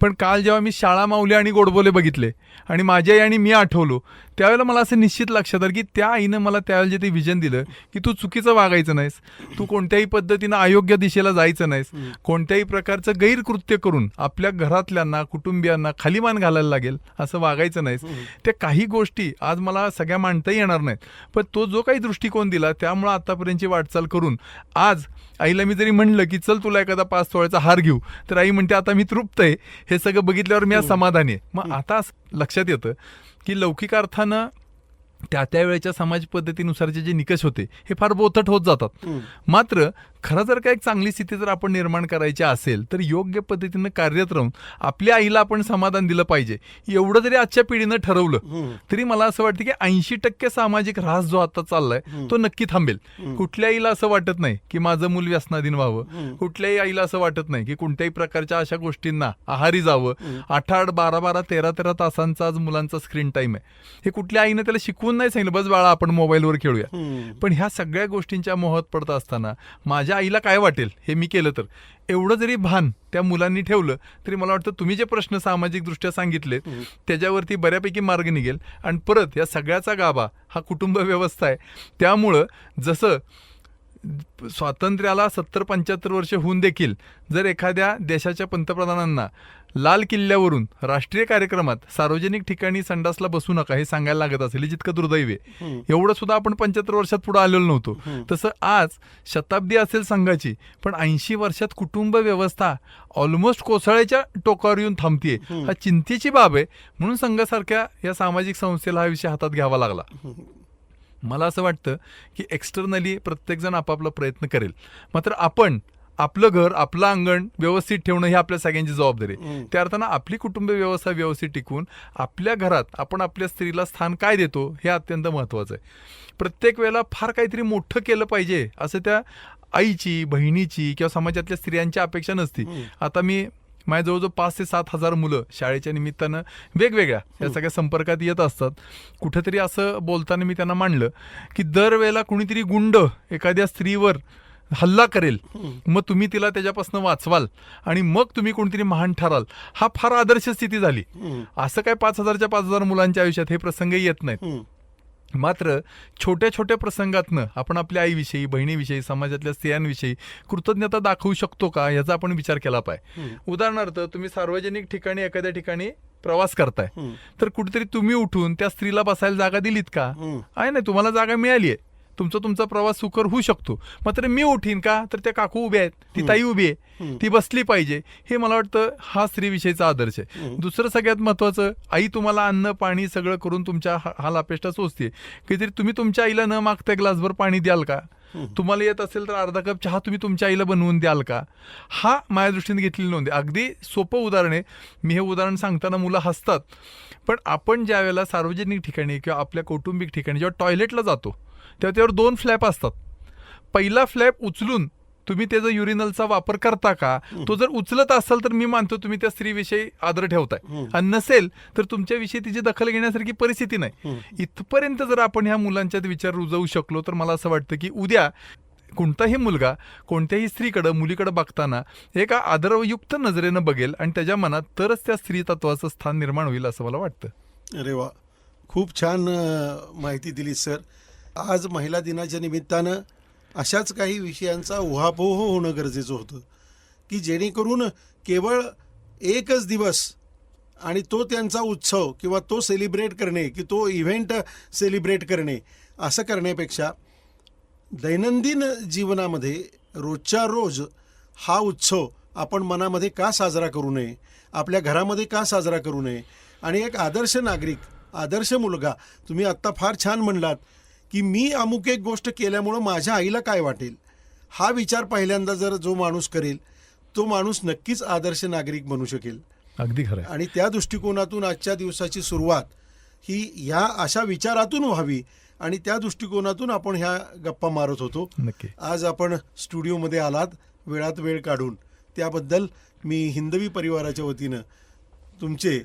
पण काल जेव्हा मी शाळा माऊली आणि गोडबोले बघितले आणि माझी आई आणि मी आठवलो त्यावेळेला मला असं निश्चित लक्षात आलं की त्या आईनं मला त्यावेळेला जे ते विजन दिलं की तू चुकीचं वागायचं नाहीस, तू कोणत्याही पद्धतीनं अयोग्य दिशेला जायचं नाहीस, कोणत्याही प्रकारचं गैरकृत्य करून आपल्या घरातल्यांना कुटुंबियांना खाली मान घालायला लागेल असं वागायचं नाहीस. त्या काही गोष्टी आज मला सगळ्या मांडताही येणार नाहीत, पण तो जो काही दृष्टिकोन दिला त्यामुळं आतापर्यंतची वाटचाल करून आज आईला मी जरी म्हणलं की चल तुला एखादा 5 तोळ्याचा हार घेऊ तर आई म्हणते आता मी तृप्त आहे, हे सगळं बघितल्यावर मी आज समाधानी आहे. मग आता लक्षात येतं की लौकिक अर्थानं त्या वेळेच्या समाज पद्धतीनुसारचे जे निकष होते हे फार बोथट होत जातात. मात्र खरं जर का एक चांगली स्थिती जर आपण निर्माण करायची असेल तर योग्य पद्धतीनं कार्यरत राहून आपल्या आईला आपण समाधान दिलं पाहिजे. एवढं जरी आजच्या पिढीनं ठरवलं तरी मला असं वाटतं की 80% सामाजिक ऱ्हास जो आता चाललाय तो नक्की थांबेल. कुठल्या आईला असं वाटत नाही की माझं मूल व्यसनाधीन व्हावं, कुठल्याही आईला असं वाटत नाही की कोणत्याही प्रकारच्या अशा गोष्टींना आहारी जावं. 8-8, 12-12, 13-13 तासांचा आज मुलांचा स्क्रीन टाइम आहे. हे कुठल्या आईनं त्याला शिकवून नाही सांगितलं बस बाळा आपण मोबाईलवर खेळूया. पण ह्या सगळ्या गोष्टींच्या मोहात पडत असताना माझ्या आईला काय वाटेल हे मी केलं तर, एवढं जरी भान त्या मुलांनी ठेवलं तरी मला वाटतं तुम्ही जे प्रश्न सामाजिक दृष्ट्या सांगितले त्याच्यावरती बऱ्यापैकी मार्ग निघेल. आणि परत या सगळ्याचा गाभा हा कुटुंब व्यवस्था आहे. त्यामुळं जसं स्वातंत्र्याला 70-75 वर्ष होऊन देखील जर एखाद्या देशाच्या पंतप्रधानांना लाल किल्ल्यावरून राष्ट्रीय कार्यक्रमात सार्वजनिक ठिकाणी संडासला बसू नका हे सांगायला लागत असेल, हे जितकं दुर्दैवी आहे. एवढं सुद्धा आपण 75 वर्षात पुढे आलेलो नव्हतो. तसं आज शताब्दी असेल संघाची पण 80 वर्षात कुटुंब व्यवस्था ऑलमोस्ट कोसळ्याच्या टोकावर येऊन थांबतीये. हा चिंतेची बाब आहे. म्हणून संघासारख्या या सामाजिक संस्थेला हा विषय हातात घ्यावा लागला. मला असं वाटतं की एक्सटर्नली प्रत्येकजण आपापला प्रयत्न करेल, मात्र आपण आपलं घर आपलं अंगण व्यवस्थित ठेवणं ही आपल्या सगळ्यांची जबाबदारी आहे. त्या अर्थानं आपली कुटुंब व्यवस्था व्यवस्थित टिकवून आपल्या घरात आपण आपल्या स्त्रीला स्थान काय देतो हे अत्यंत महत्त्वाचं आहे. प्रत्येक वेळेला फार काहीतरी मोठं केलं पाहिजे असं त्या आईची, बहिणीची किंवा समाजातल्या स्त्रियांची अपेक्षा नसती. आता मी माझ्या जवळजवळ 5 ते 7 हजार मुलं शाळेच्या निमित्तानं वेगवेगळ्या या सगळ्या संपर्कात येत असतात. कुठेतरी असं बोलताना मी त्यांना मांडलं की दरवेळेला कुणीतरी गुंड एखाद्या स्त्रीवर हल्ला करेल, मग तुम्ही तिला त्याच्यापासून वाचवाल आणि मग तुम्ही कोणतरी महान ठराल, हा फार आदर्श स्थिती झाली. असं काय 5,000च्या 5,000 मुलांच्या आयुष्यात हे प्रसंग येत नाहीत. मात्र छोट्या छोट्या प्रसंगातनं आपण आपल्या आईविषयी, बहिणीविषयी, समाजातल्या स्त्रियांविषयी कृतज्ञता दाखवू शकतो का याचा आपण विचार केला पाहिजे. उदाहरणार्थ तुम्ही सार्वजनिक ठिकाणी एखाद्या ठिकाणी प्रवास करताय तर कुठेतरी तुम्ही उठून त्या स्त्रीला बसायला जागा दिलीत का? आहे नाही, तुम्हाला जागा मिळाली आहे, तुमचा प्रवास सुकर होऊ शकतो. मात्र मी उठीन का तर त्या काकू उभ्या आहेत, ती ताई उभी आहे, ती बसली पाहिजे. हे मला वाटतं हा स्त्रीविषयीचा आदर्श आहे. दुसरं सगळ्यात महत्त्वाचं, आई तुम्हाला अन्न पाणी सगळं करून तुमच्या हाल अपेष्टा सोचते, काहीतरी तुम्ही तुमच्या आईला न मागता ग्लासभर पाणी द्याल का? तुम्हाला येत असेल तर अर्धा कप चहा तुम्ही तुमच्या आईला बनवून द्याल का? हा माझ्या दृष्टीने घेतलेली नोंद आहे. अगदी सोपं उदाहरण आहे. मी हे उदाहरण सांगताना मुलं हसतात, पण आपण ज्या वेळेला सार्वजनिक ठिकाणी किंवा आपल्या कौटुंबिक ठिकाणी जेव्हा टॉयलेटला जातो तेव्हा त्यावर 2 फ्लॅप असतात. पहिला फ्लॅप उचलून तुम्ही त्याचा युरिनलचा वापर करता का? तो जर उचलत असाल तर मी मानतो तुम्ही त्या स्त्रीविषयी आदर ठेवताय, आणि नसेल तर तुमच्याविषयी तिची दखल घेण्यासारखी परिस्थिती नाही. इथपर्यंत जर आपण ह्या मुलांच्यात विचार रुजवू शकलो तर मला असं वाटतं की उद्या कोणताही मुलगा कोणत्याही स्त्रीकडं, मुलीकडं बघताना एका आदरयुक्त नजरेनं बघेल आणि त्याच्या मनात तरच त्या स्त्री तत्वाचं स्थान निर्माण होईल असं मला वाटतं. अरे वा, खूप छान माहिती दिली सर. आज महिला दिनाच्या निमित्तानं अशाच काही विषयांचा उहापोह होणं गरजेचं होतं की जेणेकरून केवळ एकच दिवस आणि तो त्यांचा उत्सव किंवा तो सेलिब्रेट करणे की तो इव्हेंट सेलिब्रेट करणे असं करण्यापेक्षा दैनंदिन जीवनामध्ये रोजच्या रोज हा उत्सव आपण मनामध्ये का साजरा करू नये, आपल्या घरामध्ये का साजरा करू नये. आणि एक आदर्श नागरिक, आदर्श मुलगा, तुम्ही आत्ता फार छान म्हणलात की मी अमुक एक गोष्ट केल्यामुळं माझ्या आईला काय वाटेल, हा विचार पहिल्यांदा जर जो माणूस करेल तो माणूस नक्कीच आदर्श नागरिक बनू शकेल. अगदी खरं आहे. आणि त्या दृष्टिकोनातून आजच्या दिवसाची सुरुवात ही ह्या अशा विचारातून व्हावी आणि त्या दृष्टिकोनातून आपण ह्या गप्पा मारत होतो. नक्की. आज आपण स्टुडिओमध्ये आलात वेळात वेळ काढून, त्याबद्दल मी हिंदवी परिवाराच्या वतीनं तुमचे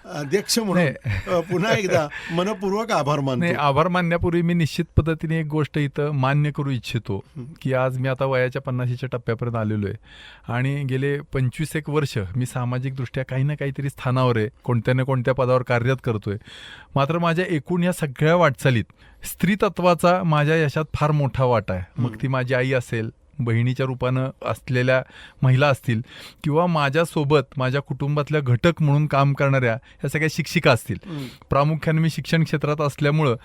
अध्यक्ष म्हणून पुन्हा एकदा मनपूर्वक आभार नाही, मानतो. आभार मानण्यापूर्वी मी निश्चित पद्धतीने एक गोष्ट इथं मान्य करू इच्छितो की आज मी आता वयाच्या 50च्या टप्प्यापर्यंत आलेलो आहे आणि गेले 25 वर्ष मी सामाजिकदृष्ट्या काही ना काहीतरी स्थानावर आहे, कोणत्या ना कोणत्या पदावर कार्यरत करतोय. मात्र माझ्या एकूण या सगळ्या वाटचालीत स्त्रीतत्वाचा माझ्या यशात फार मोठा वाटा आहे. मग ती माझी आई असेल, बहिणीच्या रूपानं असलेल्या महिला असतील किंवा माझ्यासोबत माझ्या कुटुंबातल्या घटक म्हणून काम करणाऱ्या ह्या सगळ्या शिक्षिका असतील. प्रामुख्याने मी शिक्षण क्षेत्रात असल्यामुळं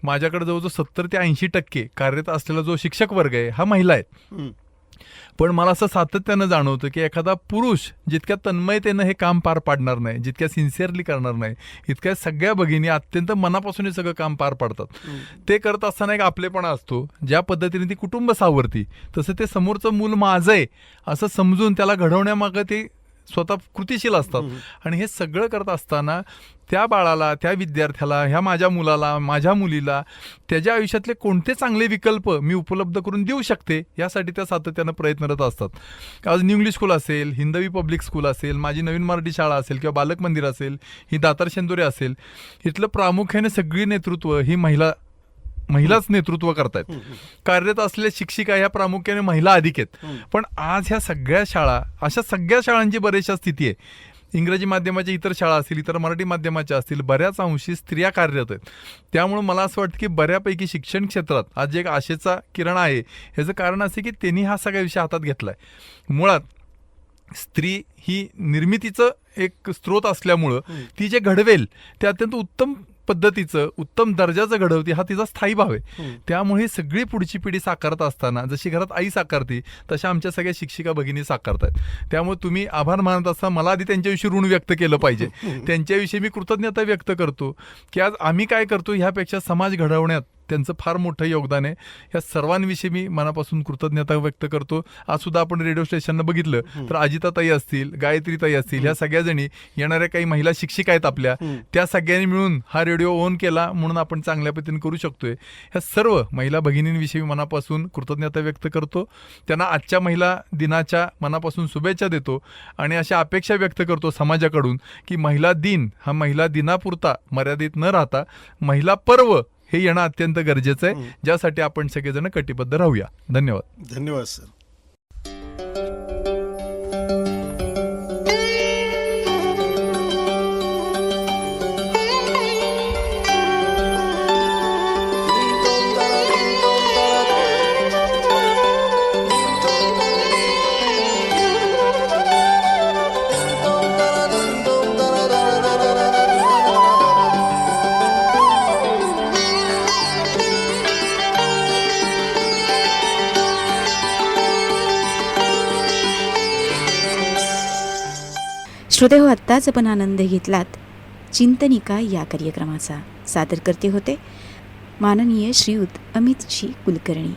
माझ्याकडे जवळजवळ 70 ते 80% कार्यरत असलेला जो शिक्षक वर्ग आहे हा महिला आहेत. पण मला असं सातत्यानं जाणवतं की एखादा पुरुष जितक्या तन्मयतेनं हे काम पार पाडणार नाही, जितक्या सिन्सिअरली करणार नाही, इतक्या सगळ्या भगिनी अत्यंत मनापासून हे सगळं काम पार पाडतात. ते करत असताना एक आपलेपणा असतो. ज्या पद्धतीने ती कुटुंब सावरती तसं ते समोरचं मूल माझं आहे असं समजून त्याला घडवण्यामागं ते स्वतः कृतिशील असतात. आणि हे सगळं करत असताना त्या बाळाला, त्या विद्यार्थ्याला, ह्या माझ्या मुलाला, माझ्या मुलीला त्याच्या आयुष्यातले कोणते चांगले विकल्प मी उपलब्ध करून देऊ शकते यासाठी त्या सातत्यानं प्रयत्नरत असतात. आज न्यू इंग्लिश स्कूल असेल, हिंदवी पब्लिक स्कूल असेल, माझी नवीन मराठी शाळा असेल किंवा बालक मंदिर असेल, ही दातार शेंदुरे असेल, इथलं प्रामुख्याने सगळी नेतृत्व ही महिलाच नेतृत्व करतायत. कार्यरत असलेल्या शिक्षिका ह्या प्रामुख्याने महिला अधिक आहेत. पण आज ह्या सगळ्या शाळा, अशा सगळ्या शाळांची बरीचशा स्थिती आहे. इंग्रजी माध्यमाच्या इतर शाळा असतील, इतर मराठी माध्यमाच्या असतील, बऱ्याच अंशी स्त्रिया कार्यरत आहेत. त्यामुळे मला असं वाटतं की बऱ्यापैकी शिक्षण क्षेत्रात आज जे एक आशेचा किरण आहे ह्याचं कारण असे की त्यांनी हा सगळा विषय हातात घेतला आहे. मुळात स्त्री ही निर्मितीचं एक स्रोत असल्यामुळं ती जे घडवेल ते अत्यंत उत्तम पद्धतीचं, उत्तम दर्जाचं घडवते हा तिचा स्थायी भाव आहे. त्यामुळे सगळी पुढची पिढी साकारत असताना जशी घरात आई साकारते तशा आमच्या सगळ्या शिक्षिका भगिनी साकारतात. त्यामुळे तुम्ही आभार मानत असता मला आधी त्यांच्याविषयी ऋण व्यक्त केलं पाहिजे. त्यांच्याविषयी मी कृतज्ञता व्यक्त करतो की आज आम्ही काय करतो ह्यापेक्षा समाज घडवण्यात त्यांचं फार मोठं योगदान आहे. या सर्वांविषयी मी मनापासून कृतज्ञता व्यक्त करतो. आज सुद्धा आपण रेडिओ स्टेशनला बघितलं तर अजिताताई असतील, गायत्रीताई असतील, ह्या सगळ्या जणी येणाऱ्या काही महिला शिक्षिका आहेत आपल्या, त्या सगळ्यांनी मिळून हा रेडिओ ऑन केला म्हणून आपण चांगल्या पद्धतीने करू शकतोय. ह्या सर्व महिला भगिनींविषयी मनापासून कृतज्ञता व्यक्त करतो. त्यांना आजच्या महिला दिनाच्या मनापासून शुभेच्छा देतो आणि अशा अपेक्षा व्यक्त करतो समाजाकडून की महिला दिन हा महिला दिनापुरता मर्यादित न राहता महिला पर्व हे येणं अत्यंत गरजेचं आहे, ज्यासाठी आपण सगळेजण कटिबद्ध राहूया. धन्यवाद. धन्यवाद सर. श्रोते हो, आत्ताच आपण आनंद घेतलात चिंतनिका या कार्यक्रमाचा. सादर करते होते माननीय श्रीयुत अमितजी कुलकर्णी.